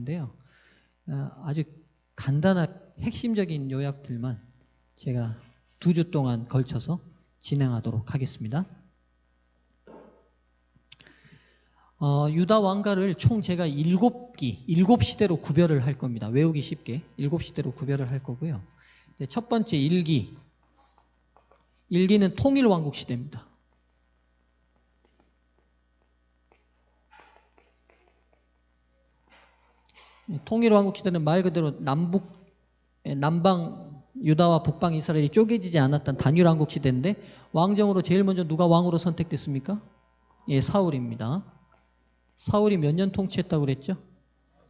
텐데요. 아주 간단한 핵심적인 요약들만 제가 2주 동안 걸쳐서 진행하도록 하겠습니다. 유다 왕가를 총 제가 7시대로 구별을 할 겁니다. 외우기 쉽게 7시대로 구별을 할 거고요. 첫 번째 1기는 통일왕국 시대입니다. 통일왕국 시대는 말 그대로 남방 유다와 북방 이스라엘이 쪼개지지 않았던 단일왕국 시대인데, 왕정으로 제일 먼저 누가 왕으로 선택됐습니까? 예, 사울입니다. 사울이 몇 년 통치했다고 그랬죠?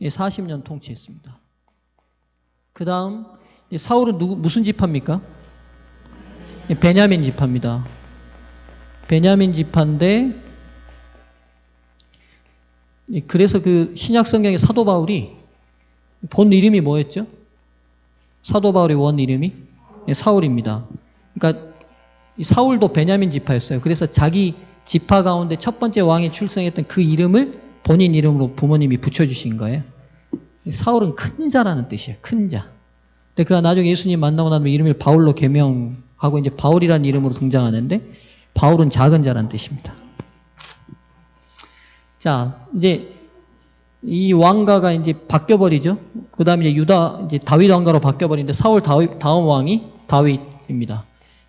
예, 40년 통치했습니다. 그 다음 사울은 무슨 지파입니까? 예, 베냐민 지파입니다. 베냐민 지파인데, 그래서 그 신약 성경의 사도 바울이 본 이름이 뭐였죠? 사도 바울의 원 이름이 사울입니다. 그러니까 사울도 베냐민 지파였어요. 그래서 자기 지파 가운데 첫 번째 왕이 출생했던 그 이름을 본인 이름으로 부모님이 붙여주신 거예요. 사울은 큰 자라는 뜻이에요. 큰 자. 근데 그가 나중에 예수님 만나고 나면 이름을 바울로 개명하고 이제 바울이라는 이름으로 등장하는데, 바울은 작은 자라는 뜻입니다. 자, 이제 이 왕가가 이제 바뀌어버리죠. 그 다음에 이제 다윗 왕가로 바뀌어버리는데, 사울 다음 왕이 다윗입니다.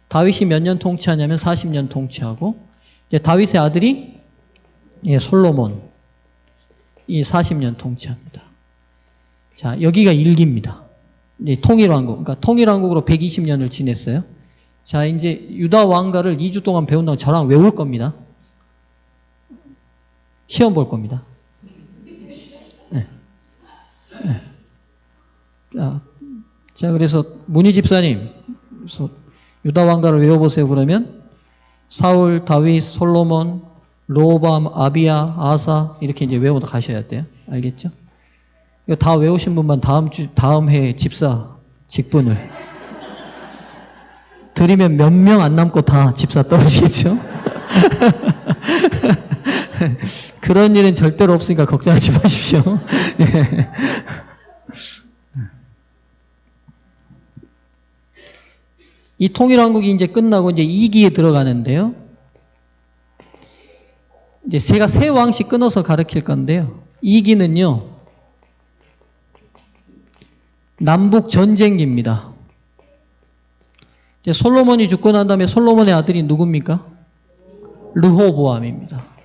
다윗이 몇 년 통치하냐면 40년 통치하고, 이제 다윗의 아들이 솔로몬, 이 40년 통치합니다. 자, 여기가 1기입니다. 통일왕국, 그러니까 통일왕국으로 120년을 지냈어요. 자, 이제 유다 왕가를 2주 동안 배운다고 저랑 외울 겁니다. 시험 볼 겁니다. 자, 그래서 문희 집사님, 유다 왕가를 외워보세요. 그러면 사울, 다윗, 솔로몬, 로밤, 아비야, 아사 이렇게 이제 외워 가셔야 돼요. 알겠죠? 이거 다 외우신 분만 다음 해 집사 직분을 드리면 몇 명 안 남고 다 집사 떨어지겠죠? 그런 일은 절대로 없으니까 걱정하지 마십시오. 예. 이 통일왕국이 이제 끝나고 이제 2기에 들어가는데요. 이제 제가 세 왕씩 끊어서 가르칠 건데요. 2기는요, 남북 전쟁기입니다. 이제 솔로몬이 죽고 난 다음에 솔로몬의 아들이 누굽니까? 르호보암입니다.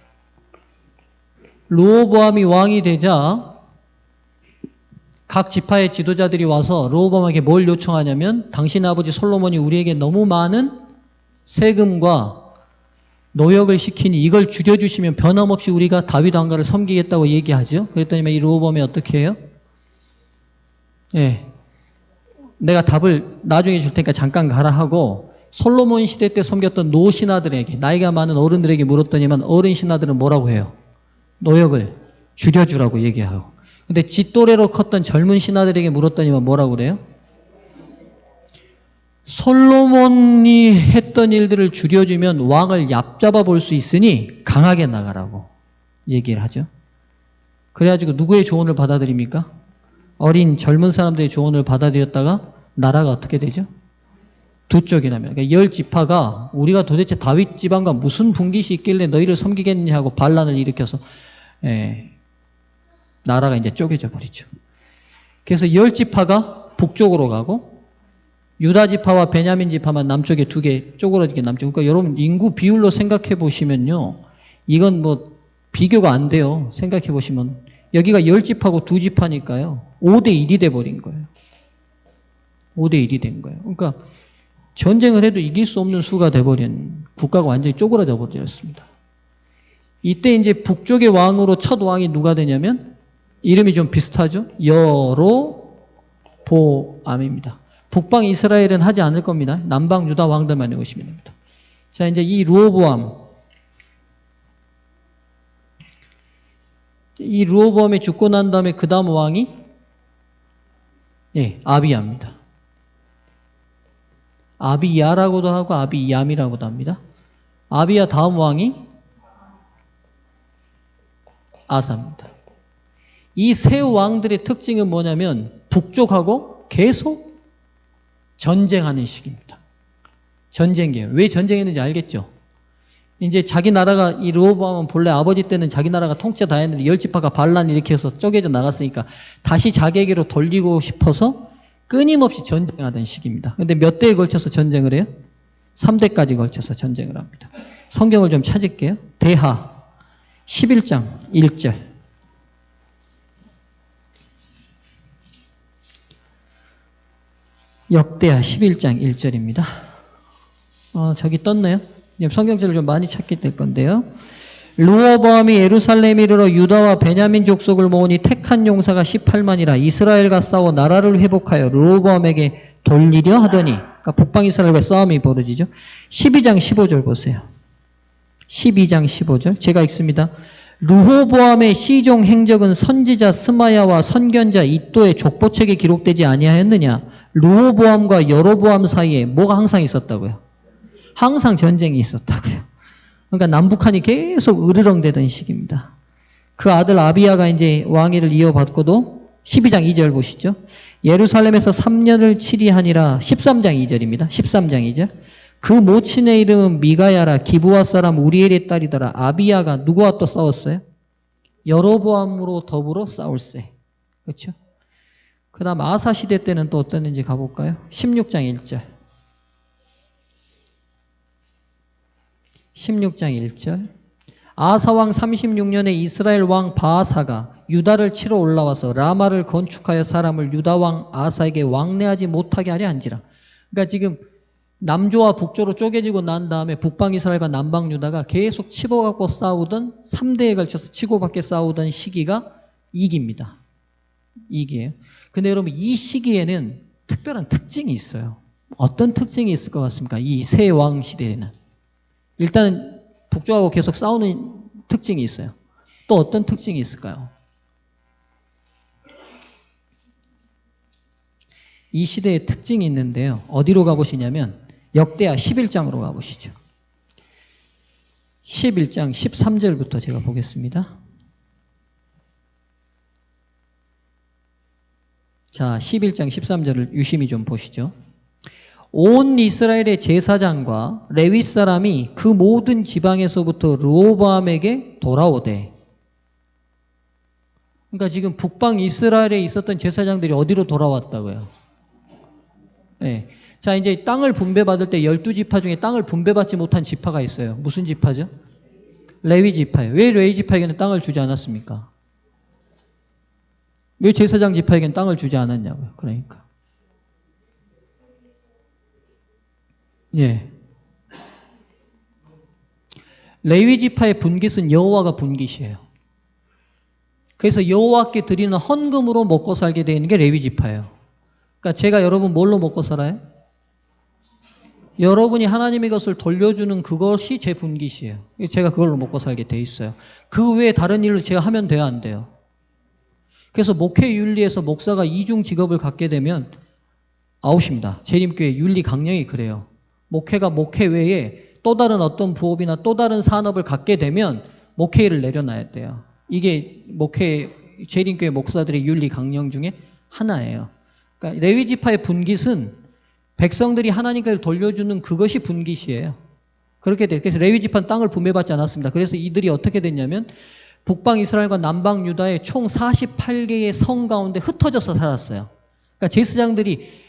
르호보암이 왕이 되자 각 지파의 지도자들이 와서 르호보암에게 뭘 요청하냐면, 당신 아버지 솔로몬이 우리에게 너무 많은 세금과 노역을 시키니 이걸 줄여주시면 변함없이 우리가 다윗 왕가를 섬기겠다고 얘기하죠. 그랬더니 이 르호보암이 어떻게 해요? 예, 내가 답을 나중에 줄 테니까 잠깐 가라 하고, 솔로몬 시대 때 섬겼던 노신하들에게, 나이가 많은 어른들에게 물었더니만 어른 신하들은 뭐라고 해요? 노역을 줄여주라고 얘기하고. 근데 짓또래로 컸던 젊은 신하들에게 물었더니만 뭐라고 그래요? 솔로몬이 했던 일들을 줄여주면 왕을 얕잡아 볼 수 있으니 강하게 나가라고 얘기를 하죠. 그래가지고 누구의 조언을 받아들입니까? 어린 젊은 사람들의 조언을 받아들였다가 나라가 어떻게 되죠? 두 쪽이 나면. 그러니까 10지파가 우리가 도대체 다윗 집안과 무슨 분깃이 있길래 너희를 섬기겠냐 하고 반란을 일으켜서 나라가 이제 쪼개져 버리죠. 그래서 10지파가 북쪽으로 가고, 유다 지파와 베냐민 지파만 남쪽에 2개 쪼그러지게 남죠. 그러니까 여러분 인구 비율로 생각해 보시면요, 이건 뭐 비교가 안 돼요. 생각해 보시면 여기가 10지파고 2지파니까요 5대1이 돼 버린 거예요. 5대1이 된 거예요. 그러니까 전쟁을 해도 이길 수 없는 수가 돼 버린, 국가가 완전히 쪼그라져 버렸습니다. 이때 이제 북쪽의 왕으로 첫 왕이 누가 되냐면, 이름이 좀 비슷하죠? 여로보암입니다. 북방 이스라엘은 하지 않을 겁니다. 남방 유다 왕들만 외우시면 됩니다. 자, 이제 이 르호보암, 이 르호보암이 죽고 난 다음에 그 다음 왕이 아비야입니다. 아비야라고도 하고 아비얌이라고도 합니다. 아비야 다음 왕이 아사입니다. 이 세 왕들의 특징은 뭐냐면 북쪽하고 계속 전쟁하는 시기입니다. 전쟁이에요. 왜 전쟁했는지 알겠죠? 이제 자기 나라가, 이 르호보암은 본래 아버지 때는 자기 나라가 통째 다 했는데 열 지파가 반란 일으켜서 쪼개져 나갔으니까 다시 자기에게로 돌리고 싶어서 끊임없이 전쟁하던 시기입니다. 근데 몇 대에 걸쳐서 전쟁을 해요? 3대까지 걸쳐서 전쟁을 합니다. 성경을 좀 찾을게요. 대하 11장 1절. 역대하 11장 1절입니다. 저기 떴네요. 성경책을 좀 많이 찾게 될 건데요. 르호보암이 예루살렘에 이르러 유다와 베냐민 족속을 모으니 택한 용사가 18만이라 이스라엘과 싸워 나라를 회복하여 르호보암에게 돌리려 하더니, 그러니까 북방 이스라엘과 싸움이 벌어지죠. 12장 15절 보세요. 12장 15절 제가 읽습니다. 르호보암의 시종 행적은 선지자 스마야와 선견자 이도의 족보책에 기록되지 아니하였느냐. 르호보암과 여로보암 사이에 뭐가 항상 있었다고요? 항상 전쟁이 있었다고요. 그러니까 남북한이 계속 으르렁대던 시기입니다. 그 아들 아비야가 이제 왕위를 이어받고도 12장 2절 보시죠. 예루살렘에서 3년을 치리하니라. 13장 2절입니다. 13장 2절. 그 모친의 이름은 미가야라. 기브아 사람 우리엘의 딸이더라. 아비야가 누구와 또 싸웠어요? 여로보암으로 더불어 싸울세. 그렇죠? 그 다음 아사 시대 때는 또 어땠는지 가볼까요? 16장 1절. 16장 1절. 아사왕 36년에 이스라엘 왕 바아사가 유다를 치러 올라와서 라마를 건축하여 사람을 유다왕 아사에게 왕래하지 못하게 하려 한지라. 그러니까 지금 남조와 북조로 쪼개지고 난 다음에 북방 이스라엘과 남방 유다가 계속 치고받고 싸우던 3대에 걸쳐서 치고받게 싸우던 시기가 이기입니다. 이기예요. 근데 여러분 이 시기에는 특별한 특징이 있어요. 어떤 특징이 있을 것 같습니까? 이 세 왕 시대에는. 일단은 북쪽하고 계속 싸우는 특징이 있어요. 또 어떤 특징이 있을까요? 이 시대의 특징이 있는데요. 어디로 가보시냐면 역대하 11장으로 가보시죠. 11장 13절부터 제가 보겠습니다. 자, 11장 13절을 유심히 좀 보시죠. 온 이스라엘의 제사장과 레위 사람이 그 모든 지방에서부터 르호보암에게 돌아오되. 그러니까 지금 북방 이스라엘에 있었던 제사장들이 어디로 돌아왔다고요? 네. 자, 이제 땅을 분배받을 때 12지파 중에 땅을 분배받지 못한 지파가 있어요. 무슨 지파죠? 레위 지파예요. 왜 레위 지파에게는 땅을 주지 않았습니까? 왜 제사장 지파에게는 땅을 주지 않았냐고요. 그러니까. 예. 레위 지파의 분깃은 여호와가 분깃이에요. 그래서 여호와께 드리는 헌금으로 먹고 살게 되는 게 레위 지파예요. 그러니까 제가 여러분 뭘로 먹고 살아요? 여러분이 하나님의 것을 돌려주는 그것이 제 분깃이에요. 제가 그걸로 먹고 살게 돼 있어요. 그 외에 다른 일을 제가 하면 돼요, 안 돼요? 그래서 목회 윤리에서 목사가 이중 직업을 갖게 되면 아웃입니다. 재림교회 윤리 강령이 그래요. 목회가 목회 외에 또 다른 어떤 부업이나 또 다른 산업을 갖게 되면 목회를 내려놔야 돼요. 이게 목회 재림교회 목사들의 윤리 강령 중에 하나예요. 그러니까 레위 지파의 분깃은 백성들이 하나님께 돌려주는 그것이 분깃이에요. 그렇게 돼요. 그래서 레위 지파는 땅을 분배받지 않았습니다. 그래서 이들이 어떻게 됐냐면 북방 이스라엘과 남방 유다의 총 48개의 성 가운데 흩어져서 살았어요. 그러니까 제사장들이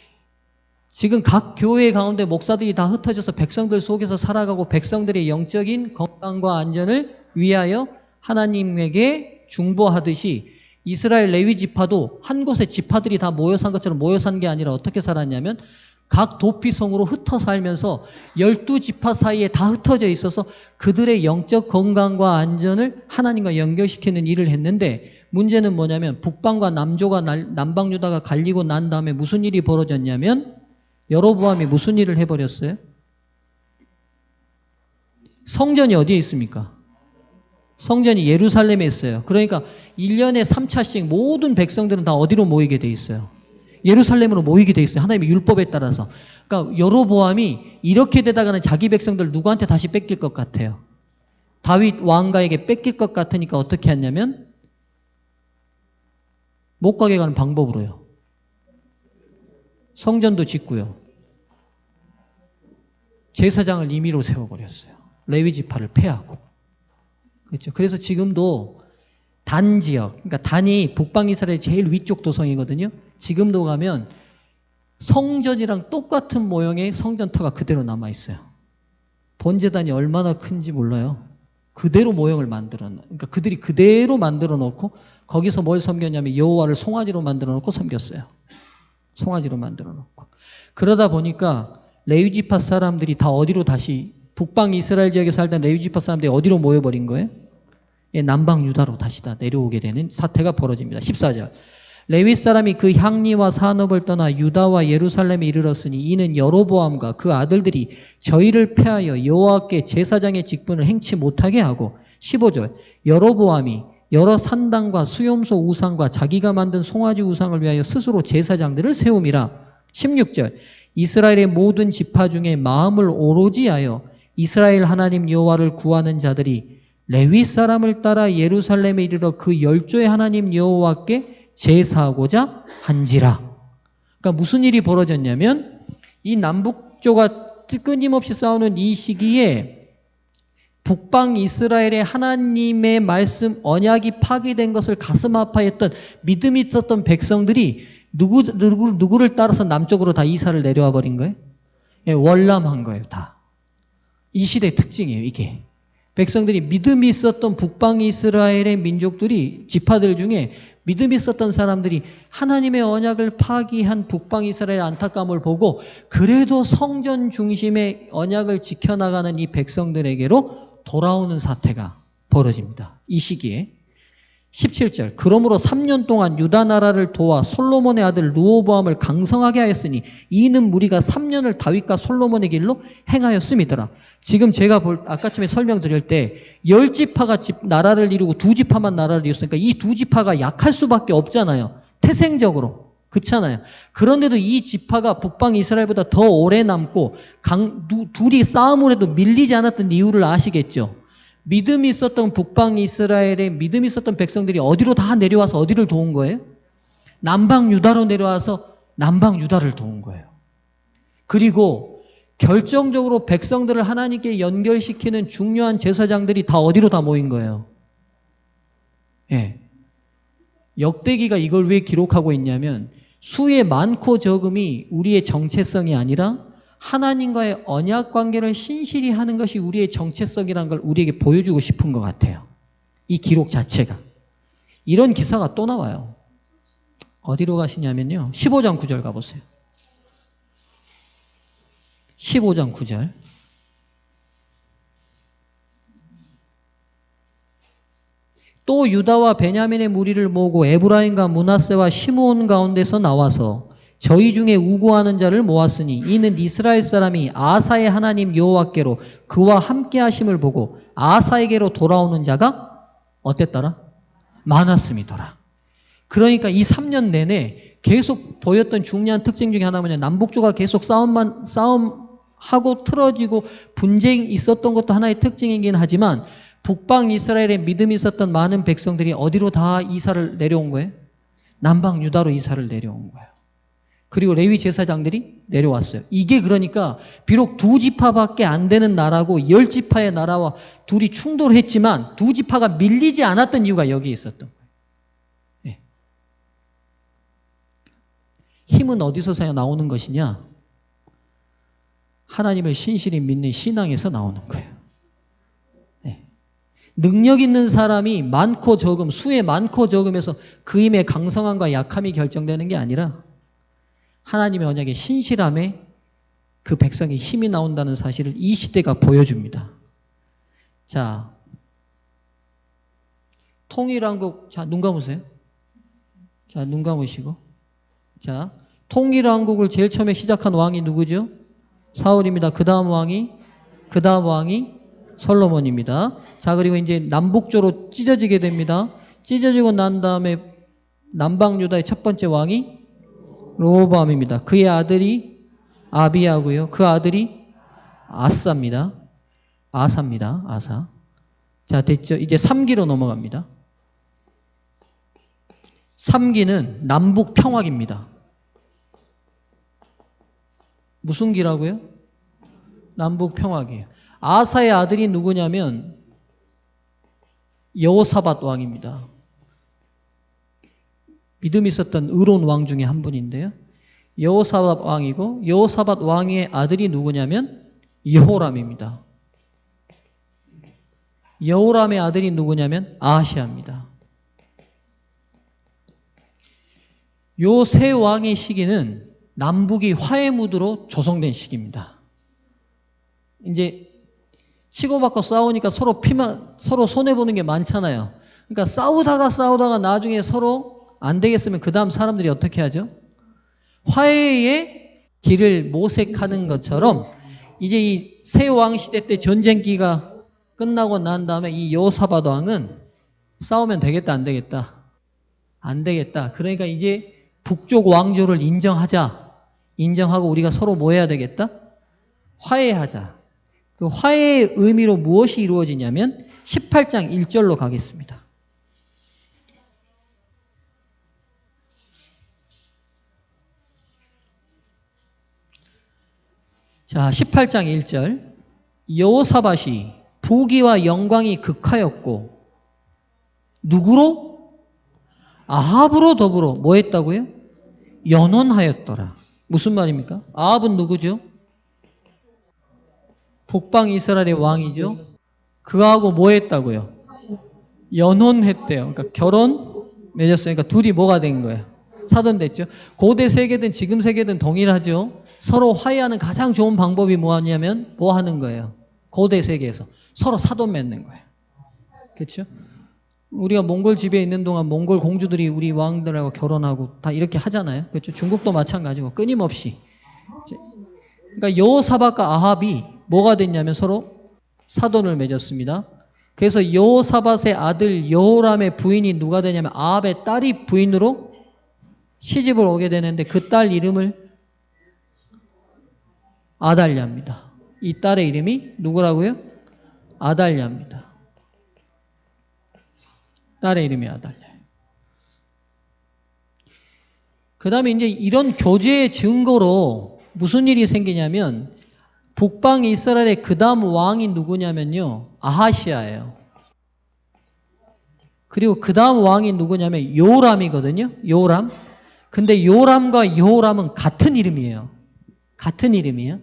지금 각 교회 가운데 목사들이 다 흩어져서 백성들 속에서 살아가고 백성들의 영적인 건강과 안전을 위하여 하나님에게 중보하듯이 이스라엘 레위 지파도 한 곳에 지파들이 다 모여 산 것처럼 모여 산 게 아니라 어떻게 살았냐면 각 도피성으로 흩어 살면서 12지파 사이에 다 흩어져 있어서 그들의 영적 건강과 안전을 하나님과 연결시키는 일을 했는데 문제는 뭐냐면 북방과 남조가 남방 유다가 갈리고 난 다음에 무슨 일이 벌어졌냐면 여로보암이 무슨 일을 해버렸어요? 성전이 어디에 있습니까? 성전이 예루살렘에 있어요. 그러니까 1년에 3차씩 모든 백성들은 다 어디로 모이게 돼 있어요? 예루살렘으로 모이게 돼 있어요. 하나님의 율법에 따라서. 그러니까 여로보암이 이렇게 되다가는 자기 백성들 누구한테 다시 뺏길 것 같아요? 다윗 왕가에게 뺏길 것 같으니까 어떻게 했냐면 못 가게 가는 방법으로요. 성전도 짓고요. 제사장을 임의로 세워버렸어요. 레위 지파를 폐하고. 그렇죠. 그래서 지금도 단 지역, 그러니까 단이 북방 이스라엘 제일 위쪽 도성이거든요. 지금도 가면 성전이랑 똑같은 모형의 성전터가 그대로 남아 있어요. 번제단이 얼마나 큰지 몰라요. 그대로 모형을 그러니까 그들이 그대로 만들어 놓고 거기서 뭘 섬겼냐면 여호와를 송아지로 만들어 놓고 섬겼어요. 송아지로 만들어 놓고. 그러다 보니까 레위 지파 사람들이 다 어디로 다시 북방 이스라엘 지역에 살던 레위 지파 사람들이 어디로 모여버린 거예요? 예, 남방 유다로 다시 다 내려오게 되는 사태가 벌어집니다. 14절. 레위 사람이 그 향리와 산업을 떠나 유다와 예루살렘에 이르렀으니 이는 여로보암과 그 아들들이 저희를 패하여 여호와께 제사장의 직분을 행치 못하게 하고 15절. 여로보암이 여러 산당과 수염소 우상과 자기가 만든 송아지 우상을 위하여 스스로 제사장들을 세움이라. 16절. 이스라엘의 모든 지파 중에 마음을 오로지 하여 이스라엘 하나님 여호와를 구하는 자들이 레위 사람을 따라 예루살렘에 이르러 그 열조의 하나님 여호와께 제사하고자 한지라. 그러니까 무슨 일이 벌어졌냐면 이 남북조가 끊임없이 싸우는 이 시기에 북방 이스라엘의 하나님의 말씀 언약이 파기된 것을 가슴 아파했던 믿음이 있었던 백성들이 누구를 따라서 남쪽으로 다 이사를 내려와 버린 거예요? 예, 월남한 거예요, 다. 이 시대의 특징이에요, 이게. 백성들이 믿음이 있었던 북방 이스라엘의 민족들이 지파들 중에 믿음이 있었던 사람들이 하나님의 언약을 파기한 북방 이스라엘의 안타까움을 보고 그래도 성전 중심의 언약을 지켜나가는 이 백성들에게로 돌아오는 사태가 벌어집니다. 이 시기에. 17절. 그러므로 3년 동안 유다 나라를 도와 솔로몬의 아들 르호보암을 강성하게 하였으니 이는 무리가 3년을 다윗과 솔로몬의 길로 행하였음이더라. 지금 제가 아까쯤에 설명드릴 때 10지파가 나라를 이루고 2지파만 나라를 이뤘으니까 이 2지파가 약할 수밖에 없잖아요. 태생적으로. 그렇잖아요. 그런데도 이 지파가 북방 이스라엘보다 더 오래 남고 둘이 싸움을 해도 밀리지 않았던 이유를 아시겠죠? 믿음이 있었던 북방 이스라엘에 믿음이 있었던 백성들이 어디로 다 내려와서 어디를 도운 거예요? 남방 유다로 내려와서 남방 유다를 도운 거예요. 그리고 결정적으로 백성들을 하나님께 연결시키는 중요한 제사장들이 다 어디로 다 모인 거예요? 예. 역대기가 이걸 왜 기록하고 있냐면 수의 많고 적음이 우리의 정체성이 아니라 하나님과의 언약 관계를 신실히 하는 것이 우리의 정체성이라는 걸 우리에게 보여주고 싶은 것 같아요. 이 기록 자체가. 이런 기사가 또 나와요. 어디로 가시냐면요. 15장 9절 가보세요. 15장 9절. 또 유다와 베냐민의 무리를 모으고 에브라임과 므낫세와 시므온 가운데서 나와서 저희 중에 우고하는 자를 모았으니 이는 이스라엘 사람이 아사의 하나님 여호와께로 그와 함께 하심을 보고 아사에게로 돌아오는 자가 어땠더라? 많았음이더라. 그러니까 이 3년 내내 계속 보였던 중요한 특징 중에 하나는 남북조가 계속 싸움하고 틀어지고 분쟁이 있었던 것도 하나의 특징이긴 하지만 북방 이스라엘에 믿음이 있었던 많은 백성들이 어디로 다 이사를 내려온 거예요? 남방 유다로 이사를 내려온 거예요. 그리고 레위 제사장들이 내려왔어요. 이게 그러니까 비록 2지파밖에 안 되는 나라고 10지파의 나라와 둘이 충돌했지만 2지파가 밀리지 않았던 이유가 여기에 있었던 거예요. 네. 힘은 어디서 나오는 것이냐? 하나님을 신실히 믿는 신앙에서 나오는 거예요. 네. 능력 있는 사람이 많고 적음, 수의 많고 적음에서 그 힘의 강성함과 약함이 결정되는 게 아니라 하나님의 언약의 신실함에 그 백성의 힘이 나온다는 사실을 이 시대가 보여줍니다. 자, 통일왕국, 자, 눈 감으세요. 자, 눈 감으시고. 자, 통일왕국을 제일 처음에 시작한 왕이 누구죠? 사울입니다. 그 다음 왕이 솔로몬입니다. 자, 그리고 이제 남북조로 찢어지게 됩니다. 찢어지고 난 다음에 남방 유다의 첫 번째 왕이 르호보암입니다. 그의 아들이 아비야고요. 그 아들이 아사입니다. 아사. 자, 됐죠? 이제 3기로 넘어갑니다. 3기는 남북 평화기입니다. 무슨 기라고요? 남북 평화기예요. 아사의 아들이 누구냐면 여호사밧 왕입니다. 믿음 있었던 의로운 왕 중에 한 분인데요. 여호사밧 왕이고 여호사밧 왕의 아들이 누구냐면 여호람입니다. 여호람의 아들이 누구냐면 아하시아입니다. 요 세 왕의 시기는 남북이 화해 무드로 조성된 시기입니다. 이제 치고받고 싸우니까 서로 손해보는 게 많잖아요. 그러니까 싸우다가 나중에 서로 안 되겠으면 그 다음 사람들이 어떻게 하죠? 화해의 길을 모색하는 것처럼 이제 이 세 왕 시대 때 전쟁기가 끝나고 난 다음에 이 여호사밧 왕은 싸우면 되겠다 안 되겠다? 안 되겠다. 그러니까 이제 북쪽 왕조를 인정하고 우리가 서로 뭐 해야 되겠다? 화해하자. 그 화해의 의미로 무엇이 이루어지냐면 18장 1절로 가겠습니다. 자, 18장 1절. 여호사밧이 부귀와 영광이 극하였고 누구로? 아합으로 더불어 뭐 했다고요? 연원하였더라. 무슨 말입니까? 아합은 누구죠? 북방 이스라엘의 왕이죠. 그하고 뭐 했다고요? 연혼했대요. 그러니까 결혼 맺었으니까 둘이 뭐가 된 거예요? 사돈 됐죠. 고대 세계든 지금 세계든 동일하죠. 서로 화해하는 가장 좋은 방법이 뭐냐면 뭐 하는 거예요? 고대 세계에서 서로 사돈 맺는 거예요. 그렇죠? 우리가 몽골 지배에 있는 동안 몽골 공주들이 우리 왕들하고 결혼하고 다 이렇게 하잖아요. 그렇죠? 중국도 마찬가지고 끊임없이. 그러니까 여호사밧과 아합이 뭐가 됐냐면 서로 사돈을 맺었습니다. 그래서 여호사밧의 아들 여호람의 부인이 누가 되냐면 아합의 딸이 부인으로 시집을 오게 되는데 그 딸 이름을 아달랴입니다. 이 딸의 이름이 누구라고요? 아달랴입니다. 딸의 이름이 아달랴예요. 그 다음에 이제 이런 교제의 증거로 무슨 일이 생기냐면 북방 이스라엘의 그 다음 왕이 누구냐면요. 아하시아예요. 그리고 그 다음 왕이 누구냐면 요람이거든요. 요람. 근데 요람과 여호람은 같은 이름이에요. 같은 이름이에요.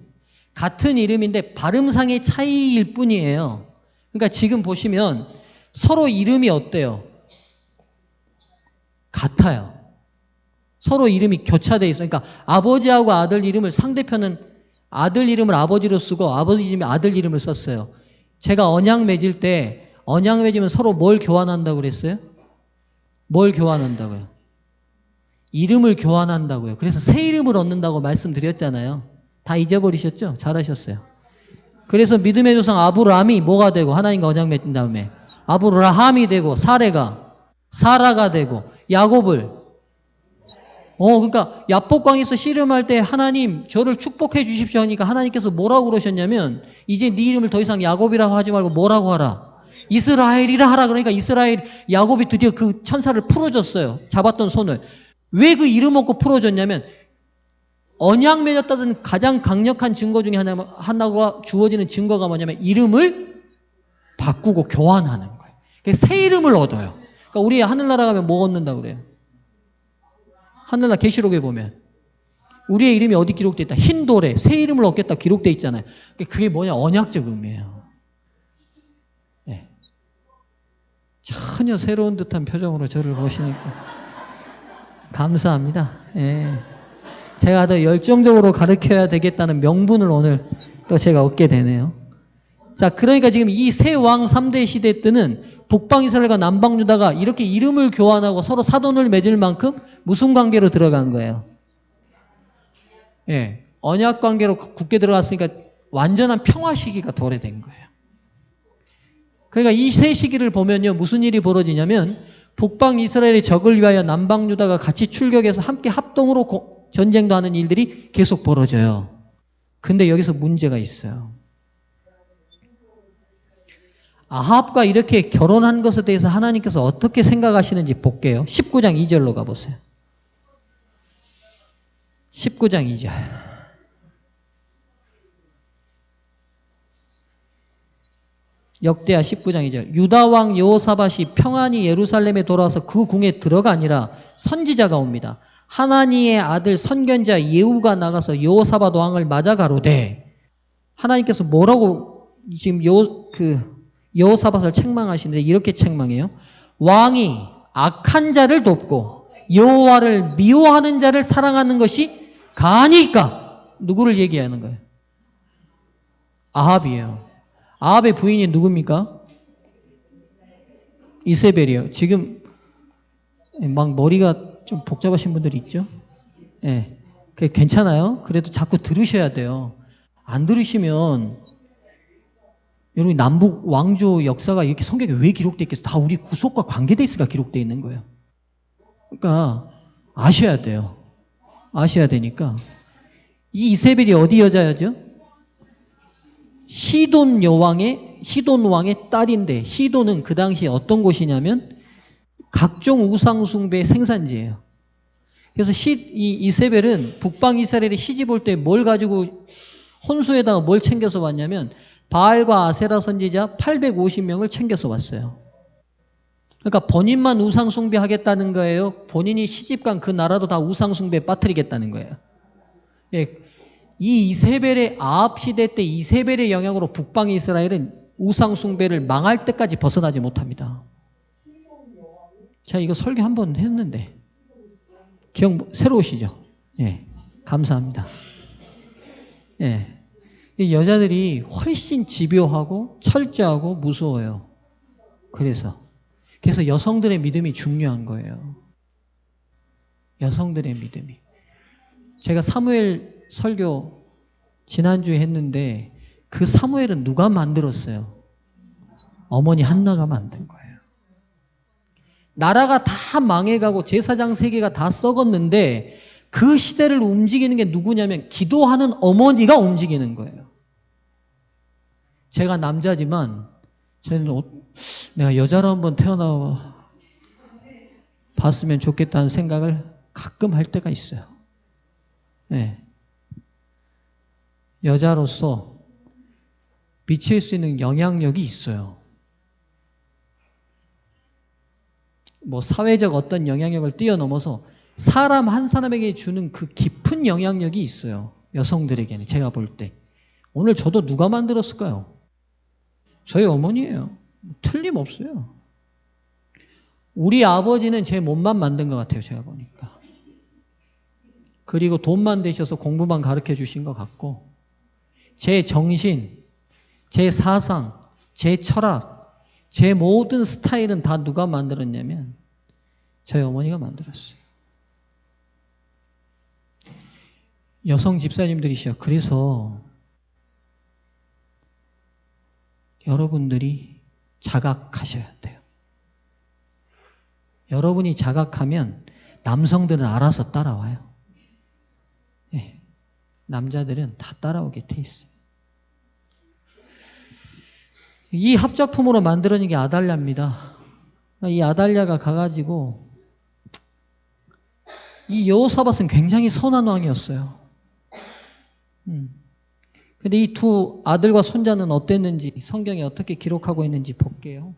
같은 이름인데 발음상의 차이일 뿐이에요. 그러니까 지금 보시면 서로 이름이 어때요? 같아요. 서로 이름이 교차되어 있어요. 그러니까 아버지하고 아들 이름을 상대편은 아들 이름을 아버지로 쓰고 아버지 이름이 아들 이름을 썼어요. 제가 언약 맺을 때 언약 맺으면 서로 뭘 교환한다고 그랬어요? 뭘 교환한다고요? 이름을 교환한다고요. 그래서 새 이름을 얻는다고 말씀드렸잖아요. 다 잊어버리셨죠? 잘하셨어요. 그래서 믿음의 조상 아브라함이 뭐가 되고 하나님과 언약 맺은 다음에 아브라함이 되고 사라가 되고 야곱을 그러니까 야복강에서 씨름할 때 하나님 저를 축복해 주십시오 하니까 하나님께서 뭐라고 그러셨냐면 이제 네 이름을 더 이상 야곱이라고 하지 말고 뭐라고 하라? 이스라엘이라 하라. 그러니까 이스라엘 야곱이 드디어 그 천사를 풀어줬어요. 잡았던 손을. 왜 그 이름 없고 풀어줬냐면 언약 맺었다는 가장 강력한 증거 중에 하나가 주어지는 증거가 뭐냐면 이름을 바꾸고 교환하는 거예요. 그래서 새 이름을 얻어요. 그러니까 우리 하늘나라 가면 뭐 얻는다고 그래요? 하늘나라 계시록에 보면 우리의 이름이 어디 기록되어 있다? 흰 돌에 새 이름을 얻겠다 기록되어 있잖아요. 그게 뭐냐? 언약적 의미예요. 네. 전혀 새로운 듯한 표정으로 저를 보시니까 감사합니다. 네. 제가 더 열정적으로 가르쳐야 되겠다는 명분을 오늘 또 제가 얻게 되네요. 자, 그러니까 지금 이 세 왕 3대 시대 때는 북방 이스라엘과 남방 유다가 이렇게 이름을 교환하고 서로 사돈을 맺을 만큼 무슨 관계로 들어간 거예요? 예, 언약 관계로 굳게 들어갔으니까 완전한 평화 시기가 도래된 거예요. 그러니까 이 세 시기를 보면요, 무슨 일이 벌어지냐면 북방 이스라엘의 적을 위하여 남방 유다가 같이 출격해서 함께 합동으로 전쟁도 하는 일들이 계속 벌어져요. 근데 여기서 문제가 있어요. 아합과 이렇게 결혼한 것에 대해서 하나님께서 어떻게 생각하시는지 볼게요. 19장 2절로 가보세요. 19장 2절. 역대하 19장 2절. 유다왕 여호사밧이 평안히 예루살렘에 돌아와서 그 궁에 들어가니라 선지자가 옵니다. 하나니의 아들 선견자 예후가 나가서 여호사밧 왕을 맞아 가로되, 하나님께서 뭐라고 지금 여호사밧을 책망하시는데 이렇게 책망해요. 왕이 악한 자를 돕고 여호와를 미워하는 자를 사랑하는 것이 가니까. 누구를 얘기하는 거예요? 아합이에요. 아합의 부인이 누굽니까? 이세벨이요. 지금 막 머리가 좀 복잡하신 분들이 있죠? 예. 네. 괜찮아요. 그래도 자꾸 들으셔야 돼요. 안 들으시면 여러분 남북 왕조 역사가 이렇게 성경에 왜 기록되어 있겠어요? 다 우리 구속과 관계돼 있으니까 기록되어 있는 거예요. 그러니까 아셔야 돼요. 아셔야 되니까. 이 이세벨이 어디 여자야죠? 시돈 왕의 딸인데, 시돈은 그 당시에 어떤 곳이냐면 각종 우상 숭배의 생산지예요. 그래서 이 이세벨은 북방 이스라엘에 시집 올 때 뭘 가지고 혼수에다가 뭘 챙겨서 왔냐면 바알과 아세라 선지자 850명을 챙겨서 왔어요. 그러니까 본인만 우상 숭배하겠다는 거예요. 본인이 시집간 그 나라도 다 우상 숭배에 빠뜨리겠다는 거예요. 예, 이 이세벨의 아합 시대 때 이세벨의 영향으로 북방 이스라엘은 우상 숭배를 망할 때까지 벗어나지 못합니다. 제가 이거 설교 한번 했는데 기억 새로우시죠? 예, 감사합니다. 예, 이 여자들이 훨씬 집요하고 철저하고 무서워요. 그래서 여성들의 믿음이 중요한 거예요. 여성들의 믿음이. 제가 사무엘 설교 지난주에 했는데 그 사무엘은 누가 만들었어요? 어머니 한나가 만든 거예요. 나라가 다 망해가고 제사장 세계가 다 썩었는데 그 시대를 움직이는 게 누구냐면 기도하는 어머니가 움직이는 거예요. 제가 남자지만 저는 내가 여자로 한번 태어나 봤으면 좋겠다는 생각을 가끔 할 때가 있어요. 네. 여자로서 미칠 수 있는 영향력이 있어요. 뭐 사회적 어떤 영향력을 뛰어넘어서 사람 한 사람에게 주는 그 깊은 영향력이 있어요. 여성들에게는 제가 볼 때. 오늘 저도 누가 만들었을까요? 저희 어머니예요. 틀림없어요. 우리 아버지는 제 몸만 만든 것 같아요. 제가 보니까. 그리고 돈만 되셔서 공부만 가르쳐 주신 것 같고 제 정신, 제 사상, 제 철학, 제 모든 스타일은 다 누가 만들었냐면 저희 어머니가 만들었어요. 여성 집사님들이시죠. 그래서 여러분들이 자각하셔야 돼요. 여러분이 자각하면 남성들은 알아서 따라와요. 네. 남자들은 다 따라오게 돼 있어요. 이 합작품으로 만들어진 게 아달랴입니다. 이 아달랴가 가가지고 이 여호사밧은 굉장히 선한 왕이었어요. 근데 이 두 아들과 손자는 어땠는지 성경에 어떻게 기록하고 있는지 볼게요.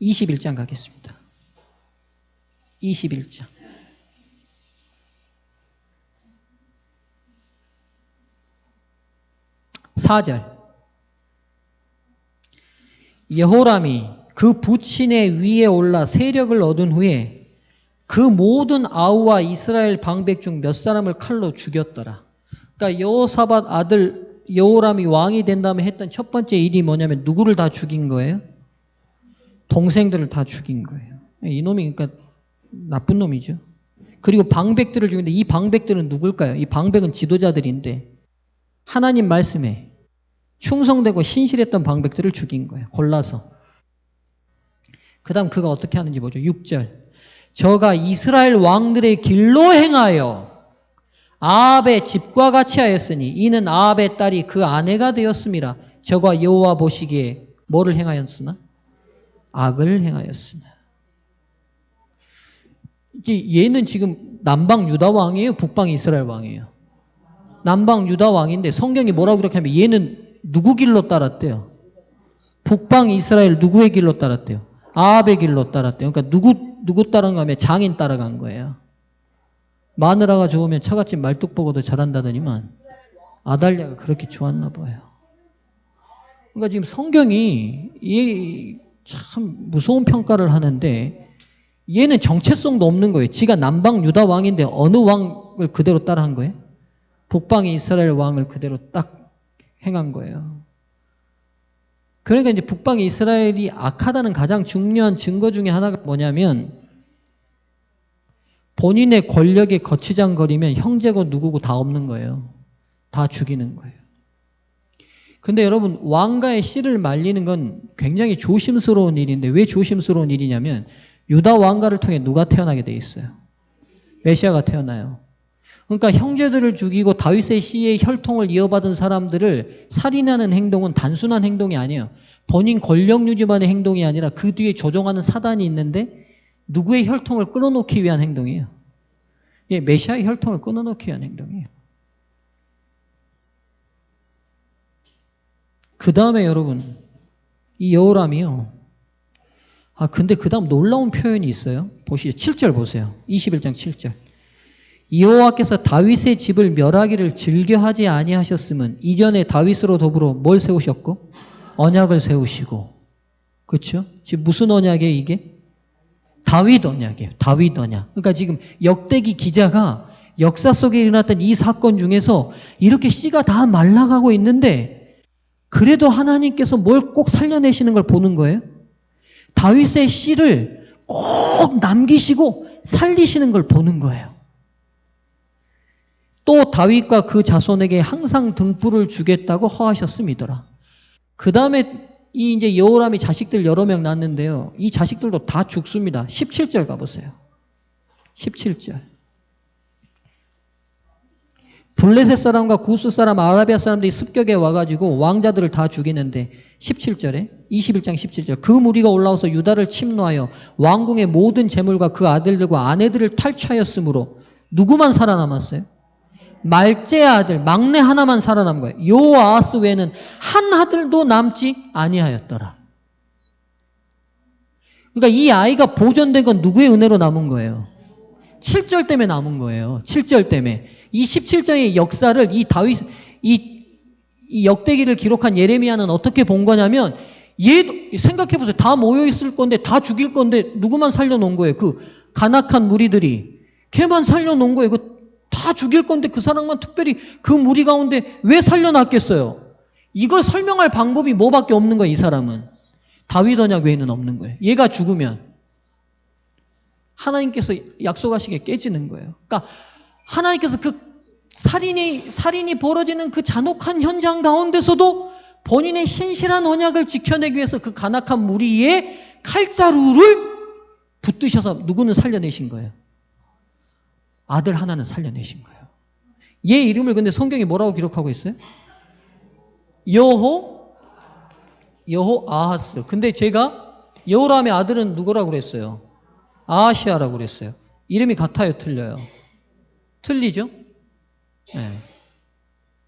21장 가겠습니다. 21장. 4절. 여호람이 그 부친의 위에 올라 세력을 얻은 후에 그 모든 아우와 이스라엘 방백 중 몇 사람을 칼로 죽였더라. 그러니까 여호사밧 아들 여호람이 왕이 된 다음에 했던 첫 번째 일이 뭐냐면 누구를 다 죽인 거예요? 동생들을 다 죽인 거예요. 이놈이 그러니까 나쁜 놈이죠. 그리고 방백들을 죽이는데 이 방백들은 누굴까요? 이 방백은 지도자들인데 하나님 말씀에 충성되고 신실했던 방백들을 죽인 거예요. 골라서. 그 다음 그가 어떻게 하는지 보죠. 6절. 저가 이스라엘 왕들의 길로 행하여 아합의 집과 같이 하였으니 이는 아합의 딸이 그 아내가 되었음이라. 저가 여호와 보시기에 뭐를 행하였으나? 악을 행하였으나. 얘는 지금 남방 유다 왕이에요? 북방 이스라엘 왕이에요? 남방 유다 왕인데 성경이 뭐라고 그렇게 하면 얘는 누구 길로 따랐대요? 북방 이스라엘 누구의 길로 따랐대요? 아합의 길로 따랐대요. 그러니까 누구 따라간 하면 장인 따라간 거예요. 마누라가 좋으면 처갓집 말뚝보고도 잘한다더니만 아달랴가 그렇게 좋았나 봐요. 그러니까 지금 성경이 참 무서운 평가를 하는데 얘는 정체성도 없는 거예요. 지가 남방 유다 왕인데 어느 왕을 그대로 따라한 거예요? 북방 이스라엘 왕을 그대로 딱 행한 거예요. 그러니까 이제 북방 이스라엘이 악하다는 가장 중요한 증거 중에 하나가 뭐냐면 본인의 권력에 거치장거리면 형제고 누구고 다 없는 거예요. 다 죽이는 거예요. 근데 여러분 왕가의 씨를 말리는 건 굉장히 조심스러운 일인데 왜 조심스러운 일이냐면 유다 왕가를 통해 누가 태어나게 돼 있어요? 메시아가 태어나요. 그러니까 형제들을 죽이고 다윗의 씨의 혈통을 이어받은 사람들을 살인하는 행동은 단순한 행동이 아니에요. 본인 권력 유지만의 행동이 아니라 그 뒤에 조종하는 사단이 있는데 누구의 혈통을 끊어놓기 위한 행동이에요. 예, 메시아의 혈통을 끊어놓기 위한 행동이에요. 그 다음에 여러분 이 여호람이요. 근데 그 다음 놀라운 표현이 있어요. 보시죠. 7절 보세요. 21장 7절. 여호와께서 다윗의 집을 멸하기를 즐겨하지 아니하셨음은 이전에 다윗으로 더불어 뭘 세우셨고? 언약을 세우시고. 그렇죠? 지금 무슨 언약이에요 이게? 다윗 언약이에요. 다윗 언약. 그러니까 지금 역대기 기자가 역사 속에 일어났던 이 사건 중에서 이렇게 씨가 다 말라가고 있는데 그래도 하나님께서 뭘 꼭 살려내시는 걸 보는 거예요. 다윗의 씨를 꼭 남기시고 살리시는 걸 보는 거예요. 또 다윗과 그 자손에게 항상 등불을 주겠다고 허하셨음이더라. 그 다음에 이 이제 여호람이 자식들 여러 명 낳았는데요. 이 자식들도 다 죽습니다. 17절 가보세요. 17절. 블레셋 사람과 구스 사람, 아라비아 사람들이 습격에 와가지고 왕자들을 다 죽이는데 17절에 21장 17절 그 무리가 올라와서 유다를 침노하여 왕궁의 모든 재물과 그 아들들과 아내들을 탈취하였으므로 누구만 살아남았어요? 말제 아들 막내 하나만 살아남은 거예요. 요아스 외에는 한 아들도 남지 아니하였더라. 그러니까 이 아이가 보존된 건 누구의 은혜로 남은 거예요? 7절 때문에 남은 거예요. 7절 때문에. 이 17장의 역사를 이 다윗, 이 역대기를 기록한 예레미야는 어떻게 본 거냐면, 얘, 생각해보세요. 다 모여있을 건데, 다 죽일 건데, 누구만 살려놓은 거예요? 그 간악한 무리들이. 걔만 살려놓은 거예요. 다 죽일 건데, 그 사람만 특별히 그 무리 가운데 왜 살려놨겠어요? 이걸 설명할 방법이 뭐밖에 없는 거예요, 이 사람은. 다윗 언약 외에는 없는 거예요. 얘가 죽으면. 하나님께서 약속하시기에 깨지는 거예요. 그러니까 하나님께서 그 살인이 벌어지는 그 잔혹한 현장 가운데서도 본인의 신실한 언약을 지켜내기 위해서 그 간악한 무리의 칼자루를 붙드셔서 누구는 살려내신 거예요. 아들 하나는 살려내신 거예요. 얘 이름을 근데 성경이 뭐라고 기록하고 있어요? 여호아하스. 근데 제가 여호람의 아들은 누구라고 그랬어요? 아하시아라고 그랬어요. 이름이 같아요? 틀려요? 틀리죠? 네.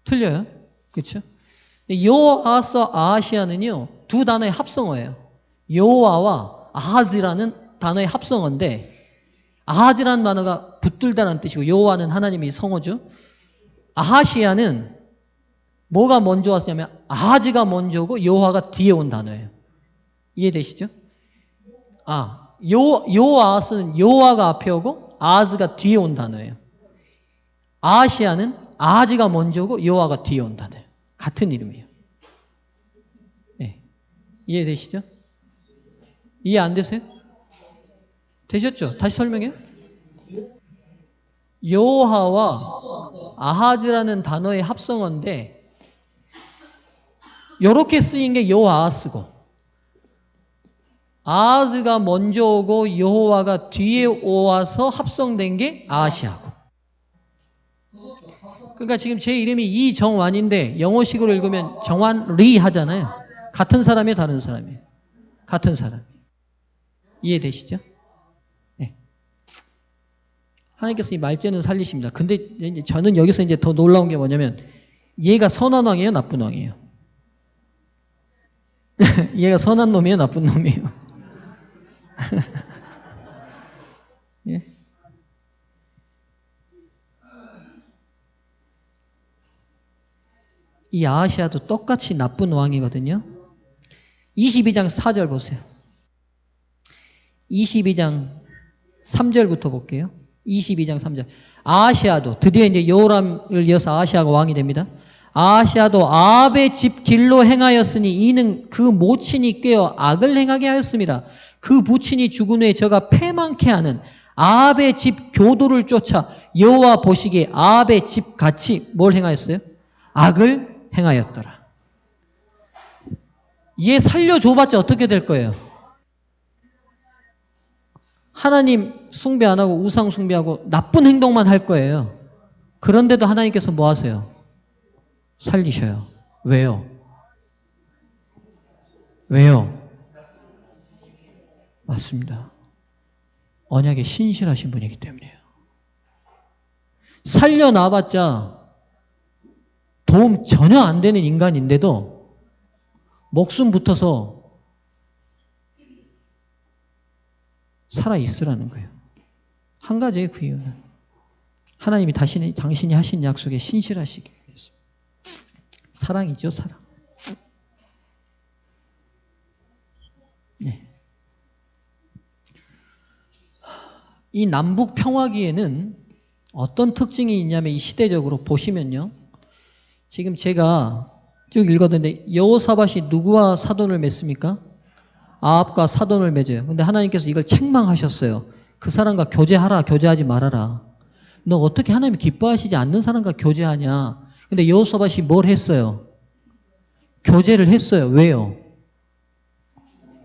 틀려요? 그렇죠? 여호아하스 아하시아는요 두 단어의 합성어예요. 여호와와 아하즈라는 단어의 합성어인데 아하즈라는 단어가 붙들다라는 뜻이고 여호와는 하나님이 성어죠. 아하시아는 뭐가 먼저 왔냐면 아하즈가 먼저고 여호와가 뒤에 온 단어예요. 이해되시죠? 여호아스는 여호와가 앞에 오고 아하즈가 뒤에 온 단어예요. 아하시아는 아하즈가 먼저 오고 여호와가 뒤에 온 단어예요. 같은 이름이에요. 네. 이해되시죠? 이해 안 되세요? 되셨죠? 다시 설명해요. 여호와와 아하즈라는 단어의 합성어인데 이렇게 쓰인 게 여호아스고 아하즈가 먼저 오고 여호와가 뒤에 오와서 합성된 게 아하시아고 그러니까 지금 제 이름이 이정완인데 영어식으로 읽으면 정완리 하잖아요. 같은 사람이에요, 다른 사람이에요? 같은 사람. 이해되시죠? 네. 하나님께서 이 말죄는 살리십니다. 근데 이제 저는 여기서 이제 더 놀라운 게 뭐냐면 얘가 선한 왕이에요, 나쁜 왕이에요? 얘가 선한 놈이에요, 나쁜 놈이에요? 예? 이 아하시아도 똑같이 나쁜 왕이거든요. 22장 4절 보세요. 22장 3절부터 볼게요. 22장 3절. 아하시아도 드디어 이제 여호람을 이어서 아하시아가 왕이 됩니다. 아하시아도 아합의 집 길로 행하였으니 이는 그 모친이 꾀어 악을 행하게 하였습니다. 그 부친이 죽은 후에 저가 패망케 하는 아합의 집 교도를 쫓아 여호와 보시기에 아합의 집 같이 뭘 행하였어요? 악을 행하였더라. 얘 살려줘봤자 어떻게 될 거예요? 하나님 숭배 안 하고 우상 숭배하고 나쁜 행동만 할 거예요. 그런데도 하나님께서 뭐 하세요? 살리셔요. 왜요? 왜요? 맞습니다. 언약에 신실하신 분이기 때문이에요. 살려놔봤자 도움 전혀 안 되는 인간인데도 목숨 붙어서 살아있으라는 거예요. 한 가지의 그 이유는 하나님이 당신이 하신 약속에 신실하시기 위해서. 사랑이죠, 사랑. 네. 이 남북 평화기에는 어떤 특징이 있냐면 이 시대적으로 보시면요. 지금 제가 쭉 읽었는데 여호사밧이 누구와 사돈을 맺습니까? 아합과 사돈을 맺어요. 근데 하나님께서 이걸 책망하셨어요. 그 사람과 교제하라, 교제하지 말아라. 너 어떻게 하나님이 기뻐하시지 않는 사람과 교제하냐. 근데 여호사밧이 뭘 했어요? 교제를 했어요. 왜요?